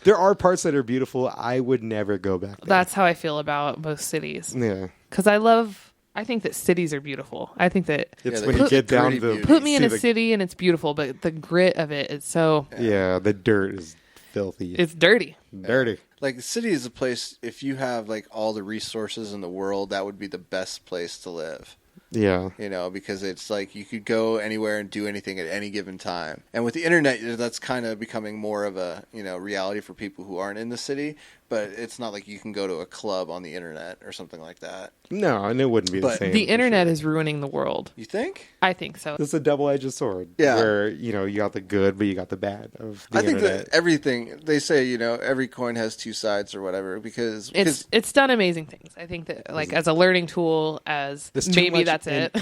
There are parts that are beautiful. I would never go back there. That's how I feel about most cities. Yeah. Because I think that cities are beautiful. I think that it's when you get down to put me in a city and it's beautiful, but the grit of it is so. Yeah, the dirt is filthy. It's dirty. Dirty. Like the city is a place. If you have like all the resources in the world, that would be the best place to live. Yeah. Because it's like you could go anywhere and do anything at any given time. And with the internet, that's kind of becoming more of a, reality for people who aren't in the city. But it's not like you can go to a club on the internet or something like that. No, and it wouldn't be the same. The internet is ruining the world. You think? I think so. It's a double-edged sword. Yeah. Where, you got the good, but you got the bad of the internet. think that everything, they say, every coin has two sides or whatever, because it's done amazing things. I think that, like, as a learning tool, maybe that's it.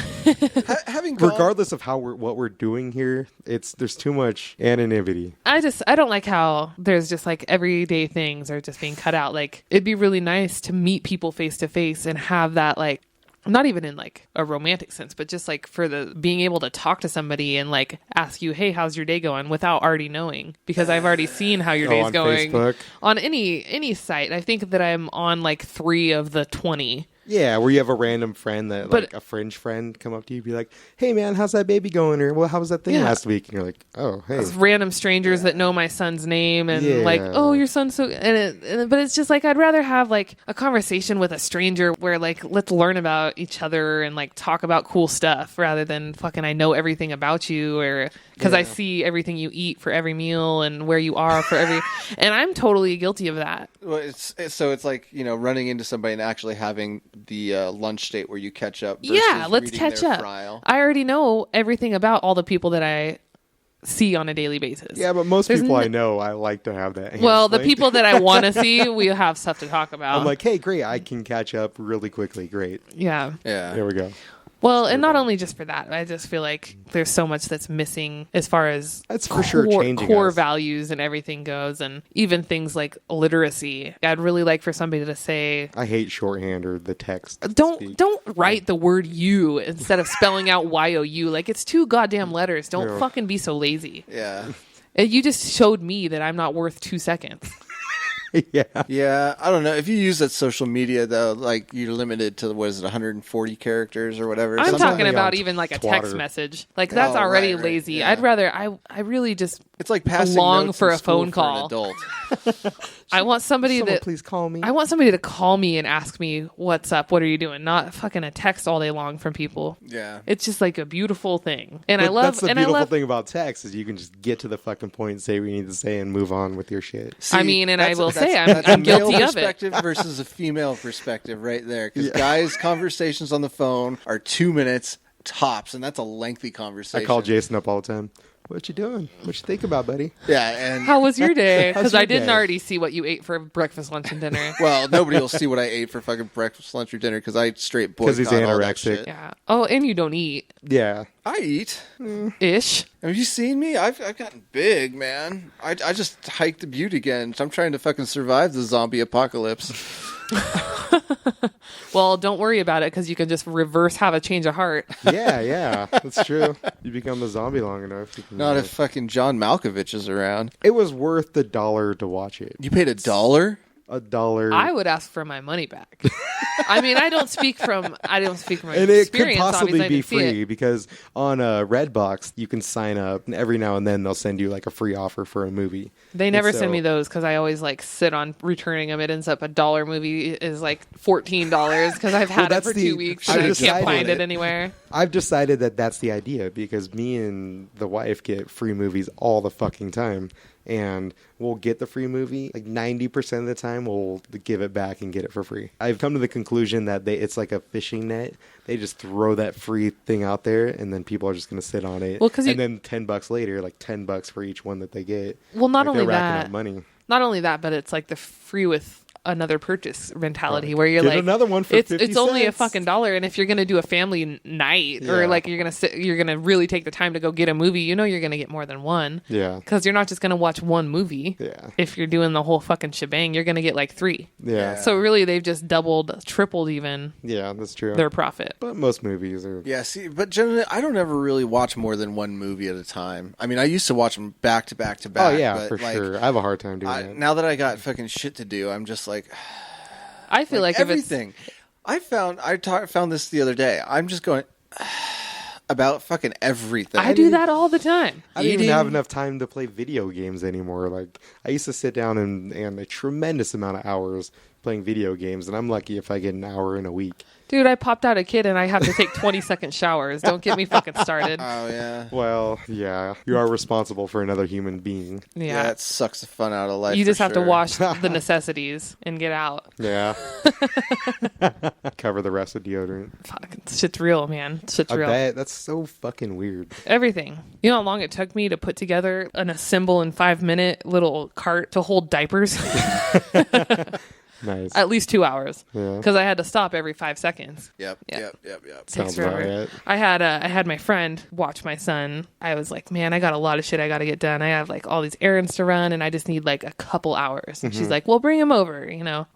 Regardless of what we're doing here, there's too much anonymity. I don't like how there's just, like, everyday things are just being cut out. Like, it'd be really nice to meet people face to face and have that, like, not even in like a romantic sense, but just like for the being able to talk to somebody and like ask you, hey, how's your day going, without already knowing, because I've already seen how your day's going Facebook. On any site. I think that I'm on like 3 of the 20 Yeah, where you have a random friend that, like a fringe friend, come up to you and be like, hey, man, how's that baby going? Or, well, how was that thing last week? And you're like, oh, hey. Those random strangers that know my son's name and like, oh, your son's so... But it's just like, I'd rather have like a conversation with a stranger where like, let's learn about each other and like talk about cool stuff rather than fucking I know everything about you or... Because I see everything you eat for every meal and where you are for every... And I'm totally guilty of that. Well, it's like, running into somebody and actually having the lunch date where you catch up. Yeah, let's catch up. Frile. I already know everything about all the people that I see on a daily basis. Yeah, but most people I know, I like to have that. Well, the people that I want to see, we have stuff to talk about. I'm like, hey, great, I can catch up really quickly. Great. Yeah. There we go. Well, and not only just for that, I just feel like there's so much that's missing as far as that's for sure changing core us. Values and everything goes, and even things like literacy. I'd really like for somebody to say, I hate shorthand or the text. Don't write the word "you" instead of spelling out "you." Like it's 2 goddamn letters. Don't fucking be so lazy. Yeah. You just showed me that I'm not worth 2 seconds. Yeah, I don't know. If you use that social media, though, like you're limited to, 140 characters or whatever? I'm talking about even like a text message. Like that's already lazy. Yeah. I'd rather, I really just... It's like passing long notes for in a phone school call. for an adult. I want somebody Someone that... please call me. I want somebody to call me and ask me, what's up? What are you doing? Not fucking a text all day long from people. Yeah. It's just like a beautiful thing. And But I love... That's the beautiful thing about text is you can just get to the fucking point and say what you need to say and move on with your shit. See, I mean, and I will say that's I'm a guilty male of it. perspective versus a female perspective right there. Because guys' conversations on the phone are 2 minutes tops, and that's a lengthy conversation. I call Jason up all the time. What you doing? What you think about, buddy? Yeah, and how was your day? How's Because your I didn't day? already see what you ate for breakfast, lunch, and dinner. Well, nobody will see what I ate for fucking breakfast, lunch, or dinner because I straight boycott he's all that anorexic. shit. Yeah. Oh, and you don't eat. Yeah. I eat. Ish. Have you seen me? I've gotten big, man. I just hiked the butte again. I'm trying to fucking survive the zombie apocalypse. Well, don't worry about it because you can just have a change of heart. Yeah, that's true. You become a zombie long enough. You can Not if fucking John Malkovich is around. It was worth $1 to watch it. You paid $1? $1. I would ask for my money back. I mean, I don't speak from and experience. it could possibly obviously, be free because on Redbox you can sign up and every now and then they'll send you like a free offer for a movie. They never send me those because I always like sit on returning them. It ends up $1 movie is like $14 because I've had it for 2 weeks and I can't find it anywhere. I've decided that that's the idea because me and the wife get free movies all the fucking time. And we'll get the free movie. Like 90% of the time, we'll give it back and get it for free. I've come to the conclusion that it's like a fishing net. They just throw that free thing out there, and then people are just going to sit on it. Well, and then $10 later, like $10 for each one that they get. Well, not only they're racking that, up money. Not only that, but it's like the free with another purchase mentality where you're Get like another one for 50 it's only a cents. fucking $1, and if you're gonna do a family night or like you're gonna really take the time to go get a movie, you're gonna get more than one. Yeah, because you're not just gonna watch one movie. Yeah, if you're doing the whole fucking shebang, you're gonna get like 3. Yeah, so really they've just tripled even. Yeah, that's true. Their profit. But most movies are. Yeah, see, but generally I don't ever really watch more than one movie at a time. I mean, I used to watch them back to back to back. Oh yeah, but for sure. I have a hard time doing that. Now that I got fucking shit to do, I'm just like. I feel like everything. I found this the other day. I'm just going about fucking everything. I do that all the time. I didn't even have enough time to play video games anymore. Like I used to sit down and a tremendous amount of hours playing video games, and I'm lucky if I get an hour in a week. Dude, I popped out a kid and I have to take 20-second showers. Don't get me fucking started. Oh, yeah. Well, yeah. You are responsible for another human being. Yeah. That sucks the fun out of life. You just have to wash the necessities and get out. Yeah. Cover the rest with deodorant. Fuck, shit's real, man. Shit's real. I bet. That's so fucking weird. Everything. You know how long it took me to put together an assemble in 5-minute little cart to hold diapers? Nice. At least 2 hours. Yeah. Because I had to stop every 5 seconds. Yep. Sounds about right. I had my friend watch my son. I was like, man, I got a lot of shit I got to get done. I have like all these errands to run and I just need like a couple hours. And she's like, well, bring him over.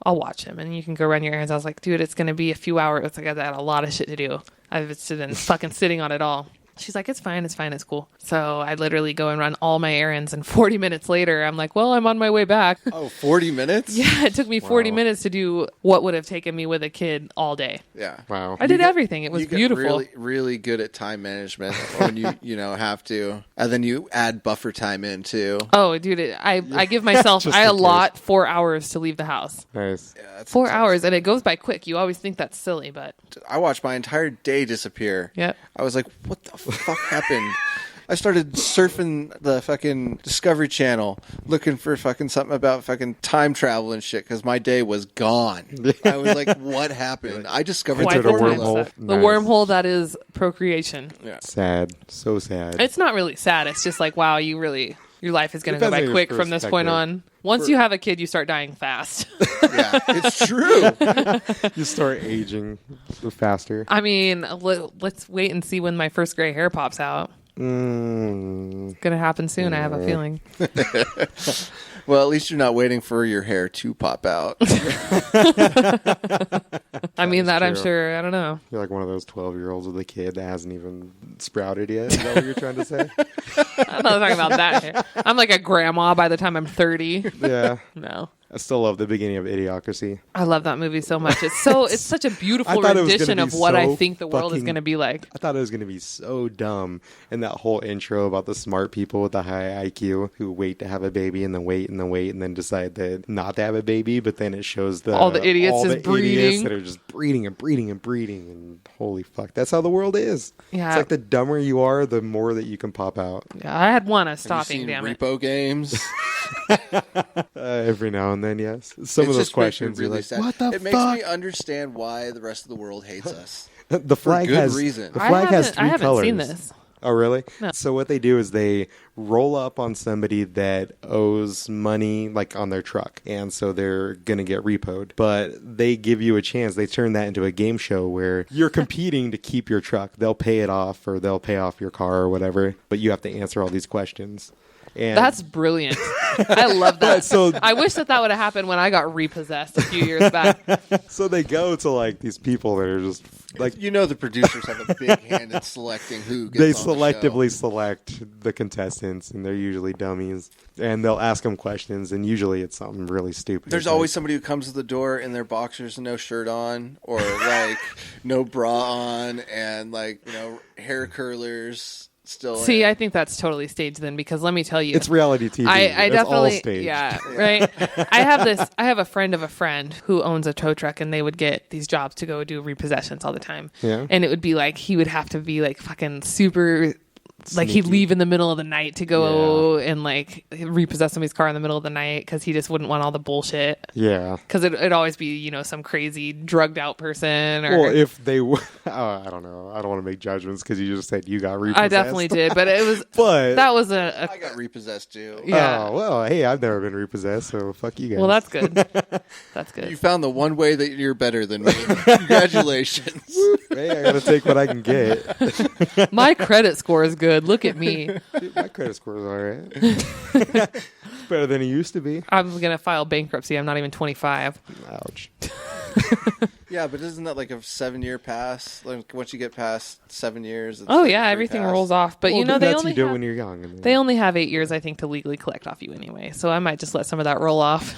I'll watch him and you can go run your errands. I was like, dude, it's going to be a few hours. It's like I got a lot of shit to do. I've been fucking sitting on it all. She's like, it's fine, it's cool. So I literally go and run all my errands, and 40 minutes later, I'm like, well, I'm on my way back. Oh, 40 minutes? Yeah, it took me 40 minutes to do what would have taken me with a kid all day. Yeah. Wow. I did everything. It was beautiful. Really, really good at time management when you have to. And then you add buffer time in, too. Oh, dude, I give myself, I allot 4 hours to leave the house. Nice. Yeah, 4 hours, and it goes by quick. You always think that's silly, but... I watched my entire day disappear. Yep. I was like, what the fuck happened? I started surfing the fucking Discovery Channel looking for fucking something about fucking time travel and shit because my day was gone. I was like, what happened? I discovered Quite the the wormhole. The wormhole that is procreation. Yeah. Sad. So sad. It's not really sad. It's just like, wow, your life is going to go by quick from this point on. Once you have a kid, you start dying fast. Yeah, it's true. You start aging faster. I mean, let's wait and see when my first gray hair pops out. It's going to happen soon, I have a feeling. Well, at least you're not waiting for your hair to pop out. I mean, that I'm true. sure. I don't know. You're like one of those 12-year-olds with a kid that hasn't even sprouted yet. Is that what you're trying to say? I'm not talking about that hair. I'm like a grandma by the time I'm 30. Yeah. No. I still love the beginning of Idiocracy. I love that movie so much. It's such a beautiful rendition of what I think the world is going to be like. I thought it was going to be so dumb. And that whole intro about the smart people with the high IQ who wait to have a baby and then wait and then wait and then decide that not to have a baby. But then it shows all the idiots just is breeding. Idiots that are just breeding and breeding and breeding. And holy fuck, that's how the world is. Yeah. It's like the dumber you are, the more that you can pop out. Yeah, I had one Have stopping, you seen damn it. Repo Games? Every now and then, yes. Some of those questions really are like, sad. what the It fuck? makes me understand why the rest of the world hates us. The flag good has reason. The flag has three I haven't colors. seen this. Oh, really? No. So what they do is they roll up on somebody that owes money, like on their truck, and so they're gonna get repoed. But they give you a chance. They turn that into a game show where you're competing to keep your truck. They'll pay it off, or they'll pay off your car, or whatever. But you have to answer all these questions. And That's brilliant. I love that. So I wish that would have happened when I got repossessed a few years back. so they go to like these people that are just like You know the producers have a big hand in selecting who gets they on the show. selectively select the contestants, and they're usually dummies. And they'll ask them questions, and usually it's something really stupid. There's always somebody who comes to the door in their boxers and no shirt on, or like no bra on, and like hair curlers still. See, in. I think that's totally staged then, because let me tell you, it's reality TV. I It's definitely, all staged. yeah, right. I have a friend of a friend who owns a tow truck, and they would get these jobs to go do repossessions all the time. Yeah. And it would be like, he would have to be like fucking super, like he'd Sneaky. leave in the middle of the night to go and like repossess somebody's car in the middle of the night because he just wouldn't want all the bullshit. Yeah. Because it'd always be, some crazy drugged out person. Or Well, if they were, I don't know. I don't want to make judgments because you just said you got repossessed. I definitely did, but it was, But that was a I got repossessed too. yeah. Oh, well, hey, I've never been repossessed, so fuck you guys. Well, that's good. That's You good. found the one way that you're better than me. Congratulations. Hey, I gotta take what I can get. My credit score is good. Look at me. Dude, my credit score is all right. Better than it used to be. I'm going to file bankruptcy. I'm not even 25. Ouch. Yeah, but isn't that like a 7-year pass? Like once you get past 7 years, it's Oh, like yeah. free Everything pass. rolls off. But, Well, they that's only you do have, when you're young. I mean, they only have 8 years, I think, to legally collect off you anyway. So I might just let some of that roll off.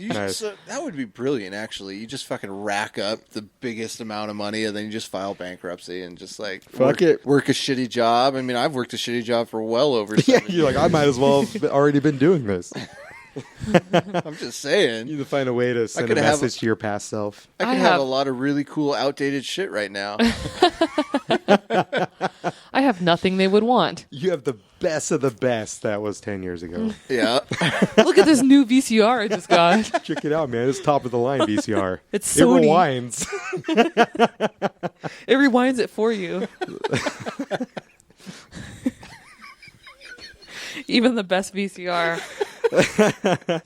Nice. So that would be brilliant, actually. You just fucking rack up the biggest amount of money, and then you just file bankruptcy and just like Fuck it. work a shitty job. I mean, I've worked a shitty job for well over Yeah, 7 you're like, I might as well have already been doing this. I'm just saying. You need to find a way to send a could have- message to your past self. I could have a lot of really cool, outdated shit right now. I have nothing they would want. You have the best of the best that was 10 years ago. Yeah. Look at this new VCR I just got. Check it out, man. It's top of the line VCR. It's It Sony. rewinds. It rewinds it for you. Even the best VCR.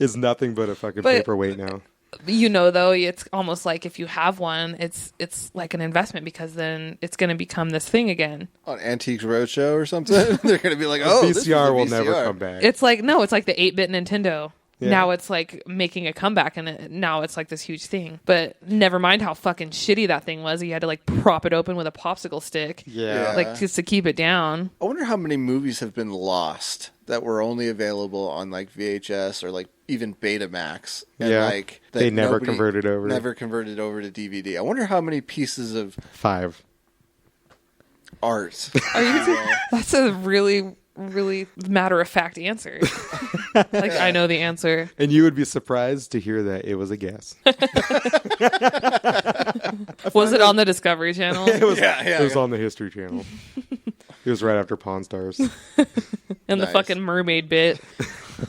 It's nothing but a fucking But- paperweight now. Though, it's almost like if you have one, it's like an investment, because then it's going to become this thing again. On Antiques Roadshow or something. They're going to be like, oh, this was a VCR will never VCR. come back. It's like, no, it's like the 8-bit Nintendo. now it's like making a comeback, and now it's like this huge thing. But never mind how fucking shitty that thing was. You had to like prop it open with a popsicle stick. Yeah. Like just to keep it down. I wonder how many movies have been lost that were only available on like VHS or like even Betamax. And like they never converted over. Never converted over to DVD. I wonder how many pieces of 5 art. Are you? That's a really matter of fact answer. Like I know the answer. And you would be surprised to hear that it was a guess. Was it on the Discovery Channel? It was on the History Channel. It was right after Pawn Stars. And the fucking mermaid bit.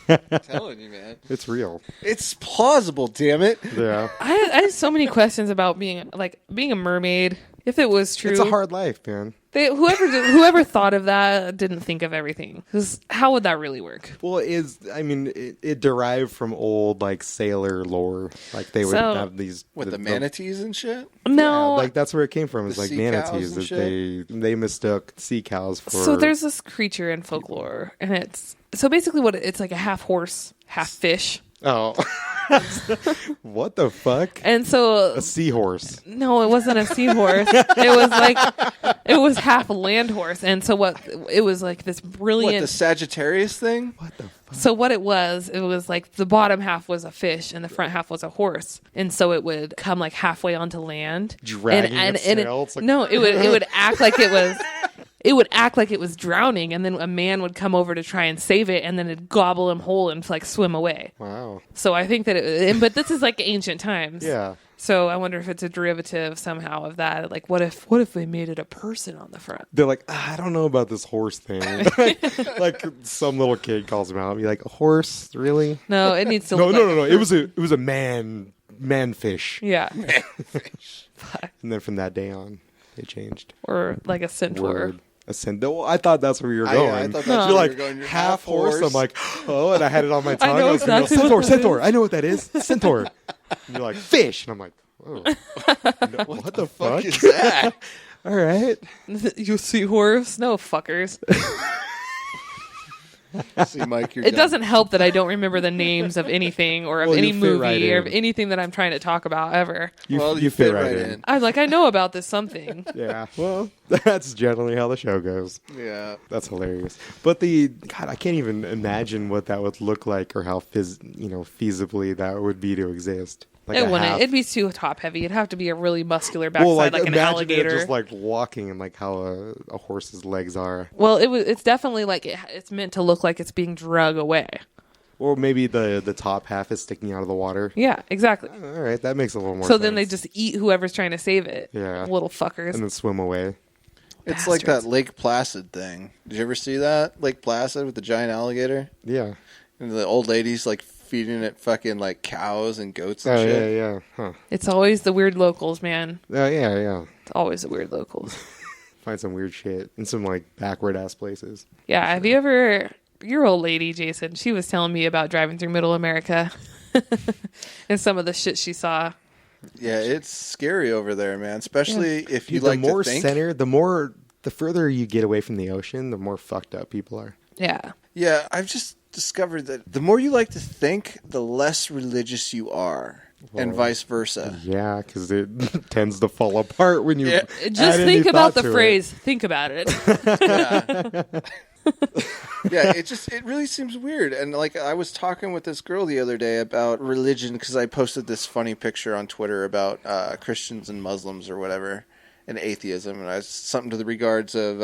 I'm telling you, man. It's real. It's plausible, damn it. Yeah. I have so many questions about being a mermaid. If it was true, It's a hard life, man. Whoever thought of that didn't think of everything. Because how would that really work? Well, it derived from old like sailor lore. Like they would have these the manatees and shit. No, like that's where it came from. It's like sea cows manatees. and That they mistook sea cows for. So there's this creature in folklore, and it's basically it's like a half horse, half fish. Oh. What the fuck? And so a seahorse. No, it wasn't a seahorse. It was half a land horse. And so it was like this brilliant. What, the Sagittarius thing? What the fuck? So what it was like the bottom half was a fish and the front half was a horse. And so it would come like halfway onto land. Dragging its tail. It would act like it was. It would act like it was drowning, and then a man would come over to try and save it, and then it'd gobble him whole and like swim away. Wow. So I think that but this is like ancient times. Yeah. So I wonder if it's a derivative somehow of that. Like, what if they made it a person on the front? They're like, I don't know about this horse thing. Like some little kid calls him out and be like, a horse? Really? No, it needs to No. look It was a man fish. Yeah. And then from that day on, it changed. Or like a centaur. Word. A centaur. I thought that's where you were going. I thought that's You're where like you were going. You're half horse. I'm like, oh, and I had it on my tongue. I know was gonna go, exactly what centaur. I know what that is. Centaur. And you're like, fish. And I'm like, oh. What the fuck is that? All right. You seahorse? No, fuckers. See, Mike, you're It done. doesn't help that I don't remember the names of anything or of Well, any you fit movie right or of in. anything that I'm trying to talk about ever. You fit right in. I'm like, I know about this something. Yeah. Well, that's generally how the show goes. Yeah. That's hilarious. But God, I can't even imagine what that would look like or how feasibly that would be to exist. Like It wouldn't. It'd be too top heavy. It'd have to be a really muscular backside, well, like an imagine alligator. it just like walking and like how a horse's legs are. Well, it's definitely like it's meant to look like it's being drug away. Or maybe the top half is sticking out of the water. Yeah, exactly. All right, that makes a little more So sense. then they just eat whoever's trying to save it. Yeah. Little fuckers. and then swim away. It's like that Lake Placid thing. Did you ever see that? Lake Placid with the giant alligator? Yeah. And the old lady's like feeding it fucking like cows and goats and shit. Yeah. Huh. It's always the weird locals, man. Yeah. It's always the weird locals. Find some weird shit in some like backward ass places. Yeah, have you ever... Your old lady, Jason, she was telling me about driving through Middle America and some of the shit she saw. Yeah, it's scary over there, man. Especially if you like more to think. The further you get away from the ocean, the more fucked up people are. Yeah. Yeah, I've just discovered that the more you like to think, the less religious you are. And vice versa. Yeah, because it tends to fall apart when you Just think about the phrase, think about it. Yeah, it really seems weird. And like I was talking with this girl the other day about religion because I posted this funny picture on Twitter about Christians and Muslims or whatever and atheism, and I was something to the regards of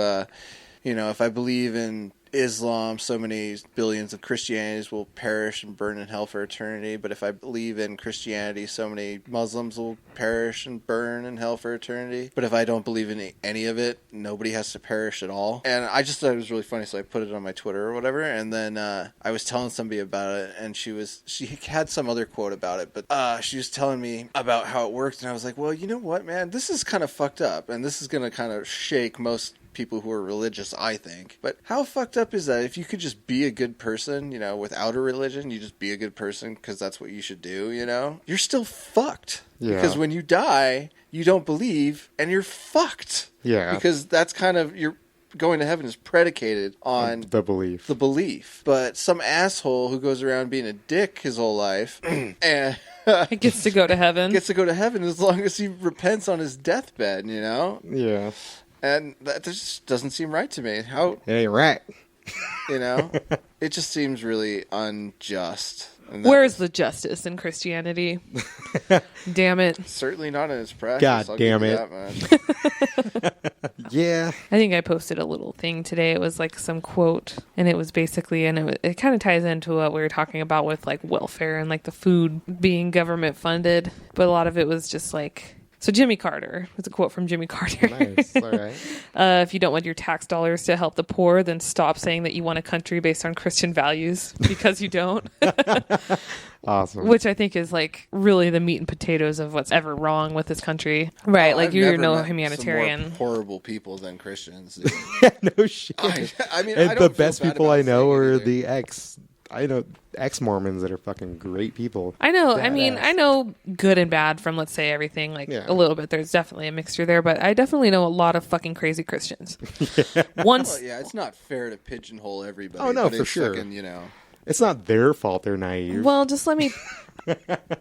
if I believe in Islam, so many billions of Christianities will perish and burn in hell for eternity. But if I believe in Christianity, so many Muslims will perish and burn in hell for eternity. But if I don't believe in any of it, nobody has to perish at all. And I just thought it was really funny, so I put it on my Twitter or whatever. And then I was telling somebody about it, and she had some other quote about it, but she was telling me about how it worked, and I was like, well, you know what, man, this is kind of fucked up, and this is going to kind of shake most people who are religious, I think. But how fucked up is that? If you could just be a good person, without a religion, you just be a good person because that's what you should do, you're still fucked. Yeah. Because when you die, you don't believe and you're fucked. Yeah. Because that's kind of going to heaven is predicated on the belief. But some asshole who goes around being a dick his whole life and He gets to go to heaven. Gets to go to heaven as long as he repents on his deathbed, you know? Yeah. And that just doesn't seem right to me. How? Hey, right. You know? It just seems really unjust. Where's the justice in Christianity? Damn it. Certainly not in its practice. God damn it. Yeah. I think I posted a little thing today. It was like some quote, and it was basically, and it kind of ties into what we were talking about with like welfare and like the food being government funded. But a lot of it was just like, so Jimmy Carter, it's a quote from Jimmy Carter. Nice. All right. If you don't want your tax dollars to help the poor, then stop saying that you want a country based on Christian values, because you don't. Awesome. Which I think is like really the meat and potatoes of what's ever wrong with this country. Right. Like you're no humanitarian. Some more horrible people than Christians. No shit. I mean, and I the don't best feel bad people I about know saying are anything. I know ex-Mormons that are fucking great people. I know. Badass. I mean, I know good and bad from, let's say, everything, like a little bit. There's definitely a mixture there, but I definitely know a lot of fucking crazy Christians. Once, well, yeah, it's not fair to pigeonhole everybody. Oh, no, but for it's sure. Fucking, you know. It's not their fault they're naive. well, just let me.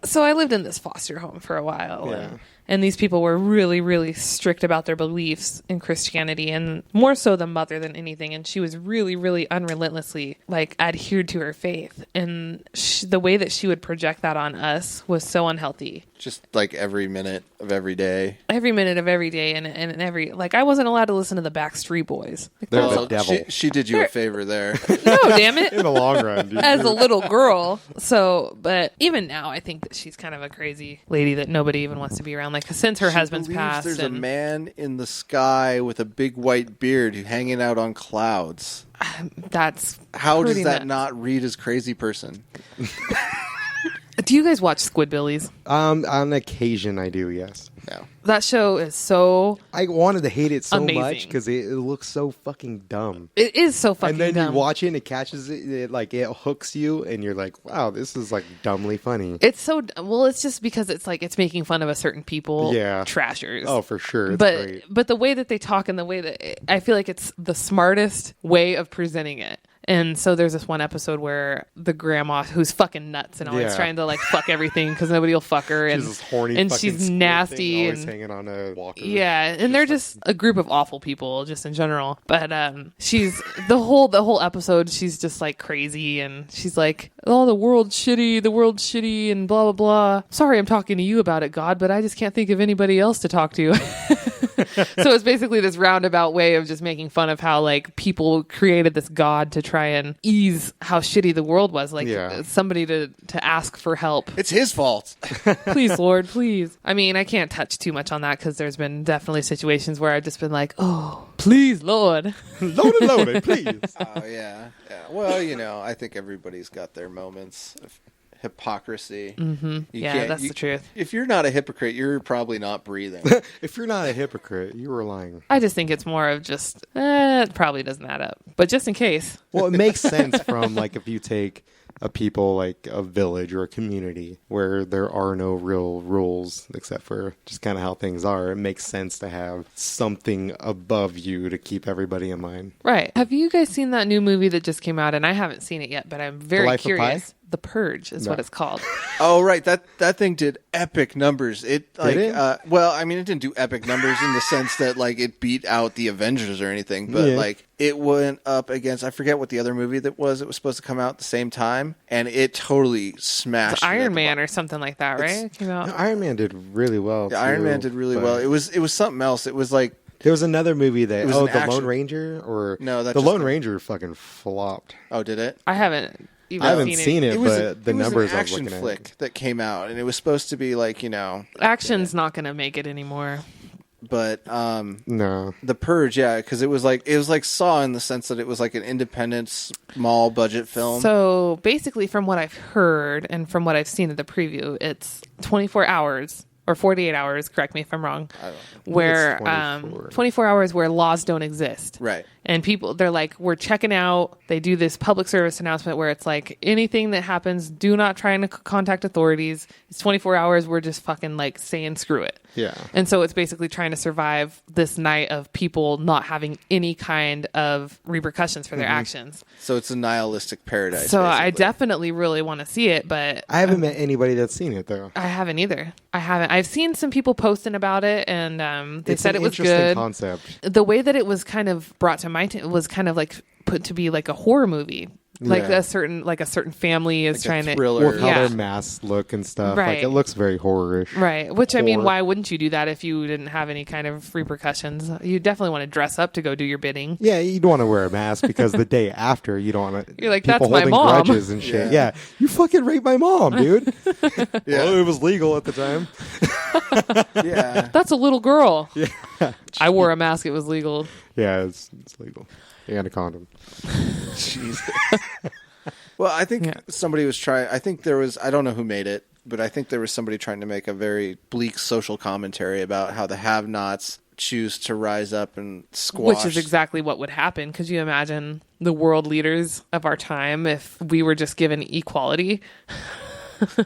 So I lived in this foster home for a while, Yeah. and these people were really, really strict about their beliefs in Christianity, and more so the mother than anything. And she was really, really unrelentlessly like adhered to her faith, and the way that she would project that on us was so unhealthy. Just like every minute of every day. Every minute of every day, and every like I wasn't allowed to listen to the Backstreet Boys. Like, They're Well, the devil. she did you a favor there. no, damn it. In the long run, dude. As a little girl. So, but even now, I think that she's kind of a crazy lady that nobody even wants to be around. Like, since her She husband's believes passed. There's and a man in the sky with a big white beard who hanging out on clouds. That's How does pretty that nuts. not read as crazy person? Do you guys watch Squidbillies? On occasion, I do, yes. No. That show is so. I wanted to hate it so Amazing. much because it looks so fucking dumb. It is so fucking And then dumb. you watch it and it catches it, like it hooks you, and you're like, wow, this is like dumbly funny. It's so well. It's just because it's like it's making fun of a certain people. Yeah. Trashers. Oh, for sure. It's but great. but the way that they talk and the way that I feel like it's the smartest way of presenting it. And so there's this one episode where the grandma, who's fucking nuts and always Yeah. trying to like fuck everything because nobody will fuck her, and She's this horny and fucking she's squid nasty thing, always and hanging on a walker. yeah, and they're just a group of awful people just in general. But she's the whole episode she's just like crazy, and she's like, oh, the world's shitty and blah blah blah. Sorry I'm talking to you about it, God, but I just can't think of anybody else to talk to. So it's basically this roundabout way of just making fun of how like people created this God to try and ease how shitty the world was, like somebody to ask for help. It's his fault. Please, Lord, please. I mean, I can't touch too much on that because there's been definitely situations where I've just been like, oh, please, Lord. Loaded, please. Oh, yeah. Well, you know, I think everybody's got their moments of hypocrisy. Mm-hmm. Yeah, that's the truth. If you're not a hypocrite, you're probably not breathing. If you're not a hypocrite, you were lying. I just think it's more of just, it probably doesn't add up. But just in case. Well, it makes sense from like if you take a people like a village or a community where there are no real rules except for just kind of how things are. It makes sense to have something above you to keep everybody in line. Right. Have you guys seen that new movie that just came out? And I haven't seen it yet, but I'm very Life of Pi? curious. The Purge is what it's called. Oh, right. That thing did epic numbers. It like Did it? Well, I mean, it didn't do epic numbers in the sense that like it beat out the Avengers or anything, but like it went up against, I forget what the other movie that was. It was supposed to come out at the same time, and it totally smashed. It's Iron Man or something like that, right? It came out. No, Iron Man did really well. Yeah, Iron too, Man did really but well. It was something else. It was like there was another movie that was an the Lone action- Ranger or No, that the just Lone got- Ranger fucking flopped. oh, did it? I haven't even I haven't seen it. seen it, It was but the it was numbers an I was action looking flick at. that came out, and it was supposed to be like, you know, Action's not going to make it anymore. but No. The Purge, yeah, because it was like Saw in the sense that it was like an independent, small budget film. So basically, from what I've heard and from what I've seen in the preview, it's 24 hours or 48 hours. Correct me if I'm wrong. Where It's 24. 24 hours where laws don't exist. Right. And people, they're like, we're checking out. They do this public service announcement where it's like, anything that happens, do not try and contact authorities. It's 24 hours. We're just fucking like saying screw it. Yeah. And so it's basically trying to survive this night of people not having any kind of repercussions for their actions. So it's a nihilistic paradise. So basically. I definitely really want to see it, but I haven't met anybody that's seen it though. I haven't either. I haven't. I've seen some people posting about it, and they said it was good. It's an interesting concept. The way that it was kind of brought to mind was kind of like put to be like a horror movie. Like a certain family is like trying thriller. Or how their masks look and stuff. Right. Like it looks very horror-ish. Right. Which, I mean, why wouldn't you do that if you didn't have any kind of repercussions? You definitely want to dress up to go do your bidding. Yeah, you don't want to wear a mask because the day after you don't want to. You're like, people that's my holding mom. grudges and shit. Yeah. You fucking raped my mom, dude. Well, it was legal at the time. Yeah. That's a little girl. Yeah. I wore a mask. It was legal. Yeah, it's legal. And a condom. Jesus. Well, I think somebody was trying. I think there was. I don't know who made it, but I think there was somebody trying to make a very bleak social commentary about how the have-nots choose to rise up and squash. Which is exactly what would happen. Could you imagine the world leaders of our time if we were just given equality?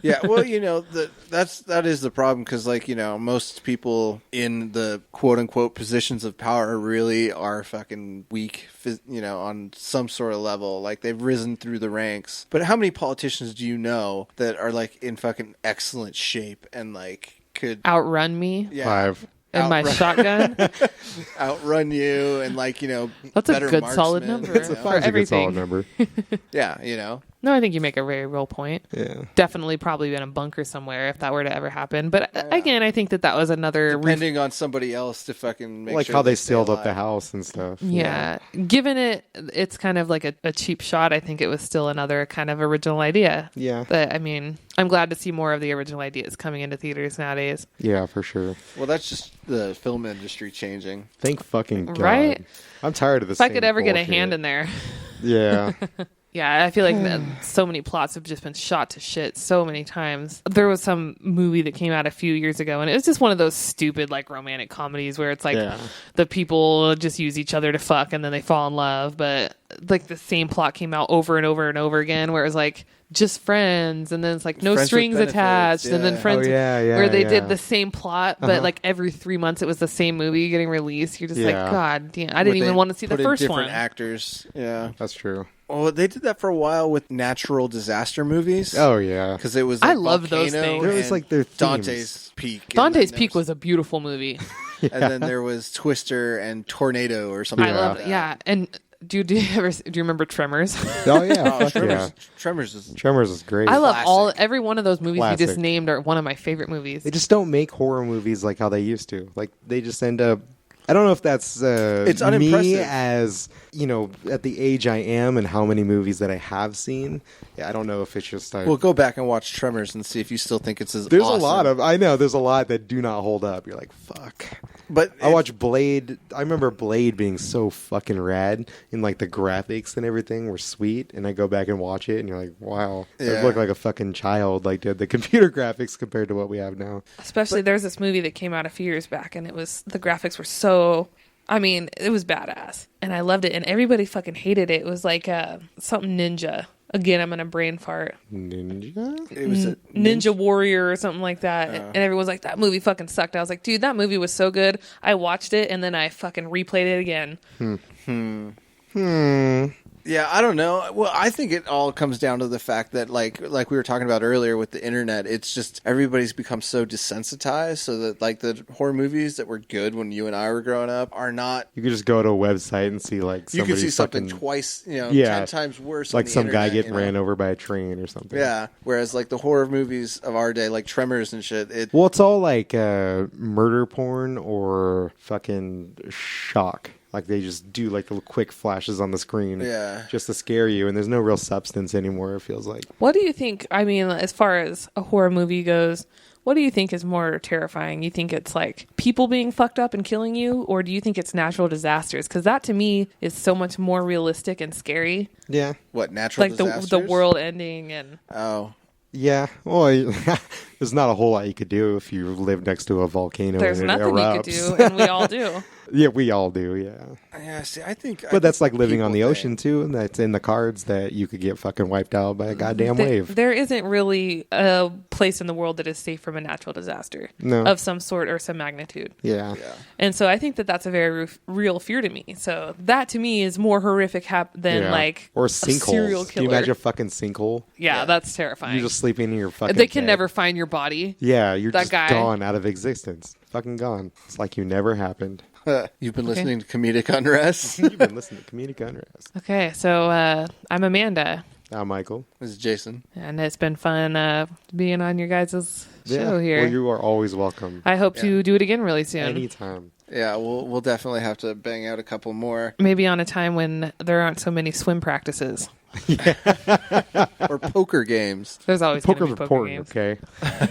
Yeah, well, that is the problem because, like, most people in the quote unquote positions of power really are fucking weak, on some sort of level. Like, they've risen through the ranks. But how many politicians do you know that are like in fucking excellent shape and like could Outrun me? Yeah. 5. And my shotgun? outrun you and like That's a better good solid marksman, number. It's a For 5's a good everything. solid number. Yeah. No, I think you make a very real point. Yeah. Definitely probably in a bunker somewhere if that were to ever happen. But again, I think that was another... Depending on somebody else to fucking make Like sure how they stay sealed up the alive. house and stuff. Yeah. Given it's kind of like a cheap shot, I think it was still another kind of original idea. Yeah. But I mean, I'm glad to see more of the original ideas coming into theaters nowadays. Yeah, for sure. Well, that's just the film industry changing. Thank fucking God. Right? I'm tired of this. If I could ever get a hand in there. Yeah. Yeah, I feel like so many plots have just been shot to shit so many times. There was some movie that came out a few years ago, and it was just one of those stupid, like, romantic comedies where it's like the people just use each other to fuck and then they fall in love. But, like, the same plot came out over and over and over again where it was like just friends, and then it's like no Friends with strings benefits, attached, and then friends where they did the same plot, but like every 3 months it was the same movie getting released. You're just like, God damn, I didn't even want to see the first one. Different actors. Yeah. That's true. Oh, they did that for a while with natural disaster movies. Oh, yeah. Because it was I like love those Volcano things. It was like their themes. Dante's Peak. Dante's Peak was a beautiful movie. And then there was Twister and Tornado or something. I love it. Yeah. And do you remember Tremors? Oh, yeah. Fuck Tremors. yeah. Tremors is great. I love Classic. every one of those movies you just Classic. named are one of my favorite movies. They just don't make horror movies like how they used to. Like, they just end up... I don't know if that's it's me unimpressive. as, at the age I am and how many movies that I have seen. Yeah, I don't know if it's just... Well, go back and watch Tremors and see if you still think it's as There's awesome. there's a lot that do not hold up. You're like, fuck. But I watched Blade. I remember Blade being so fucking rad, and like the graphics and everything were sweet. And I go back and watch it, and you're like, wow, Yeah. it looked like a fucking child. Like did the computer graphics compared to what we have now. Especially there's this movie that came out a few years back, and the graphics were so... I mean, it was badass, and I loved it, and everybody fucking hated it. It was like something ninja. Again, I'm gonna brain fart. Ninja? it was a Ninja Warrior or something like that. And everyone's like, that movie fucking sucked. I was like, dude, that movie was so good. I watched it, and then I fucking replayed it again. Yeah, I don't know. Well, I think it all comes down to the fact that, like we were talking about earlier with the internet, it's just everybody's become so desensitized, so that like the horror movies that were good when you and I were growing up are not. You could just go to a website and see like You can see something twice, 10 times worse. Like on the some guy internet, getting ran over by a train or something. Yeah, whereas like the horror movies of our day, like Tremors and shit, Well, it's all like murder porn or fucking shock. Like they just do like little quick flashes on the screen, just to scare you, and there's no real substance anymore. It feels like. What do you think? I mean, as far as a horror movie goes, what do you think is more terrifying? You think it's like people being fucked up and killing you, or do you think it's natural disasters? Because that to me is so much more realistic and scary. Yeah. What natural like disasters? the world ending and. Oh. Yeah, well, there's not a whole lot you could do if you live next to a volcano. There's and it nothing erupts. you could do, and we all do. Yeah, we all do, yeah. Yeah, see, I think... But that's like living people on the think- ocean, too, and that's in the cards that you could get fucking wiped out by a goddamn wave. There isn't really a place in the world that is safe from a natural disaster of some sort or some magnitude. Yeah. And so I think that that's a very real fear to me. So that to me is more horrific than like or a serial sinkholes. killer. Can you imagine a fucking sinkhole? Yeah, that's terrifying. You're just sleeping in your fucking They can bed. never find your body. Yeah, you're That just guy. gone out of existence. Fucking gone. It's like you never happened. You've been listening to Comedic Unrest. You've been listening to Comedic Unrest. Okay, so I'm Amanda. I'm Michael. This is Jason. And it's been fun being on your guys' show here. Well, you are always welcome. I hope to do it again really soon. Anytime. Yeah, we'll definitely have to bang out a couple more. Maybe on a time when there aren't so many swim practices. Or poker games. There's always going to Poker's be poker important, games.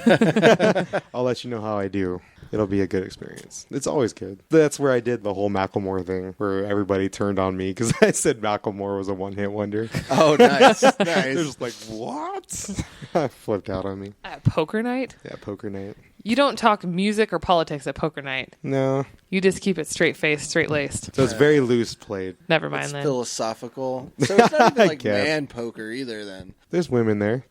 okay? I'll let you know how I do. It'll be a good experience. It's always good. That's where I did the whole Macklemore thing, where everybody turned on me because I said Macklemore was a one-hit wonder. Oh, nice. Nice. They're just like, what? I flipped out on me. At poker night? Yeah, poker night. You don't talk music or politics at poker night. No. You just keep it straight-faced, straight-laced. So it's very loose played. Never mind It's then. philosophical. So it's not even I like guess. man poker either then. There's women there.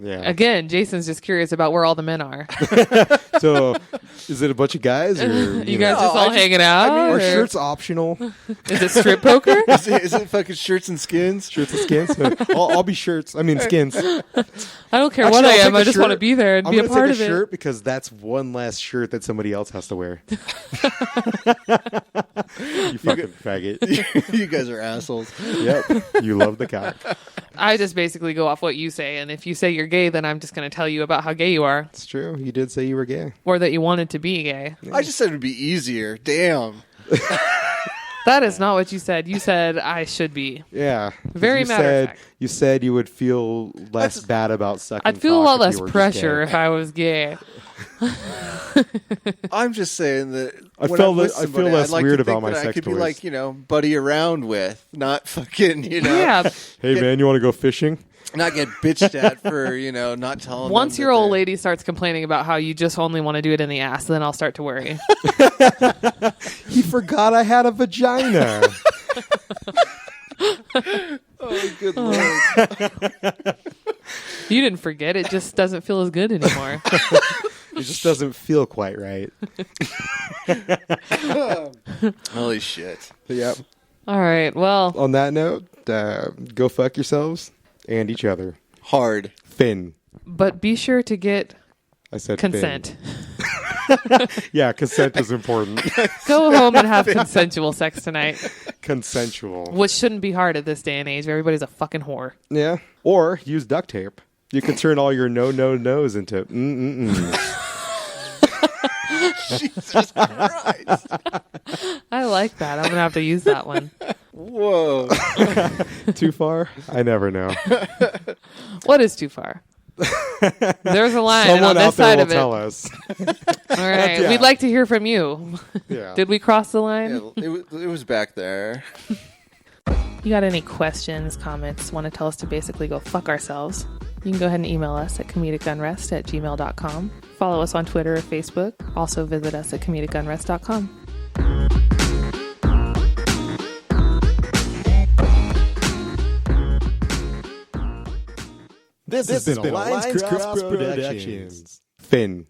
Yeah. Again, Jason's just curious about where all the men are. So is it a bunch of guys? Or, You guys know. just all hanging out? Are or- shirts optional? Is it strip poker? Is it fucking shirts and skins? Shirts and skins? No, I'll be shirts. I mean skins. I don't care Actually, what I I'll am. take I a just want to shirt. be there and I'm be a gonna part take of it. shirt because that's one less shirt that somebody else has to wear. You fucking faggot. You guys are assholes. Yep. You love the cock. I just basically go off what you say, and if you say you're gay, then I'm just going to tell you about how gay you are, It's true. You did say you were gay. or that you wanted to be gay. I just said it would be easier. Damn. That is not what you said. You said I should be. Yeah. Very you matter of said, fact. You said you would feel less bad about sucking I'd feel a cock lot if less you were just pressure gay. if I was gay. I'm just saying that I when feel I'm with I feel somebody, less I'd like weird to think about my that I sex could toys. be like, buddy around with, not fucking, Yeah. Hey, man, you want to go fishing? not get bitched at for, not telling Once them your that old they're- lady starts complaining about how you just only want to do it in the ass, then I'll start to worry. He forgot I had a vagina. Oh, good lord. You didn't forget. It just doesn't feel as good anymore. It just doesn't feel quite right. Holy shit. Yep. All right. Well, On that note, go fuck yourselves and each other. Hard. Finn. but be sure to get I said Finn. consent. Yeah, consent is important. Go home and have consensual sex tonight, Consensual. which shouldn't be hard at this day and age. Everybody's a fucking whore. Yeah. Or use duct tape. You can turn all your no-no-nos into Jesus Christ. I like that. I'm gonna have to use that one. Whoa. Too far? I never know. What is too far? There's a line and Someone on out this there side will of it. tell us. All right. Yeah. We'd like to hear from you. Yeah. Did we cross the line? Yeah, it was back there. You got any questions, comments, want to tell us to basically go fuck ourselves? You can go ahead and email us at comedicanrest@gmail.com. Follow us on Twitter or Facebook. Also visit us at comedicanrest.com. This has been a Lines Cross Productions. Finn.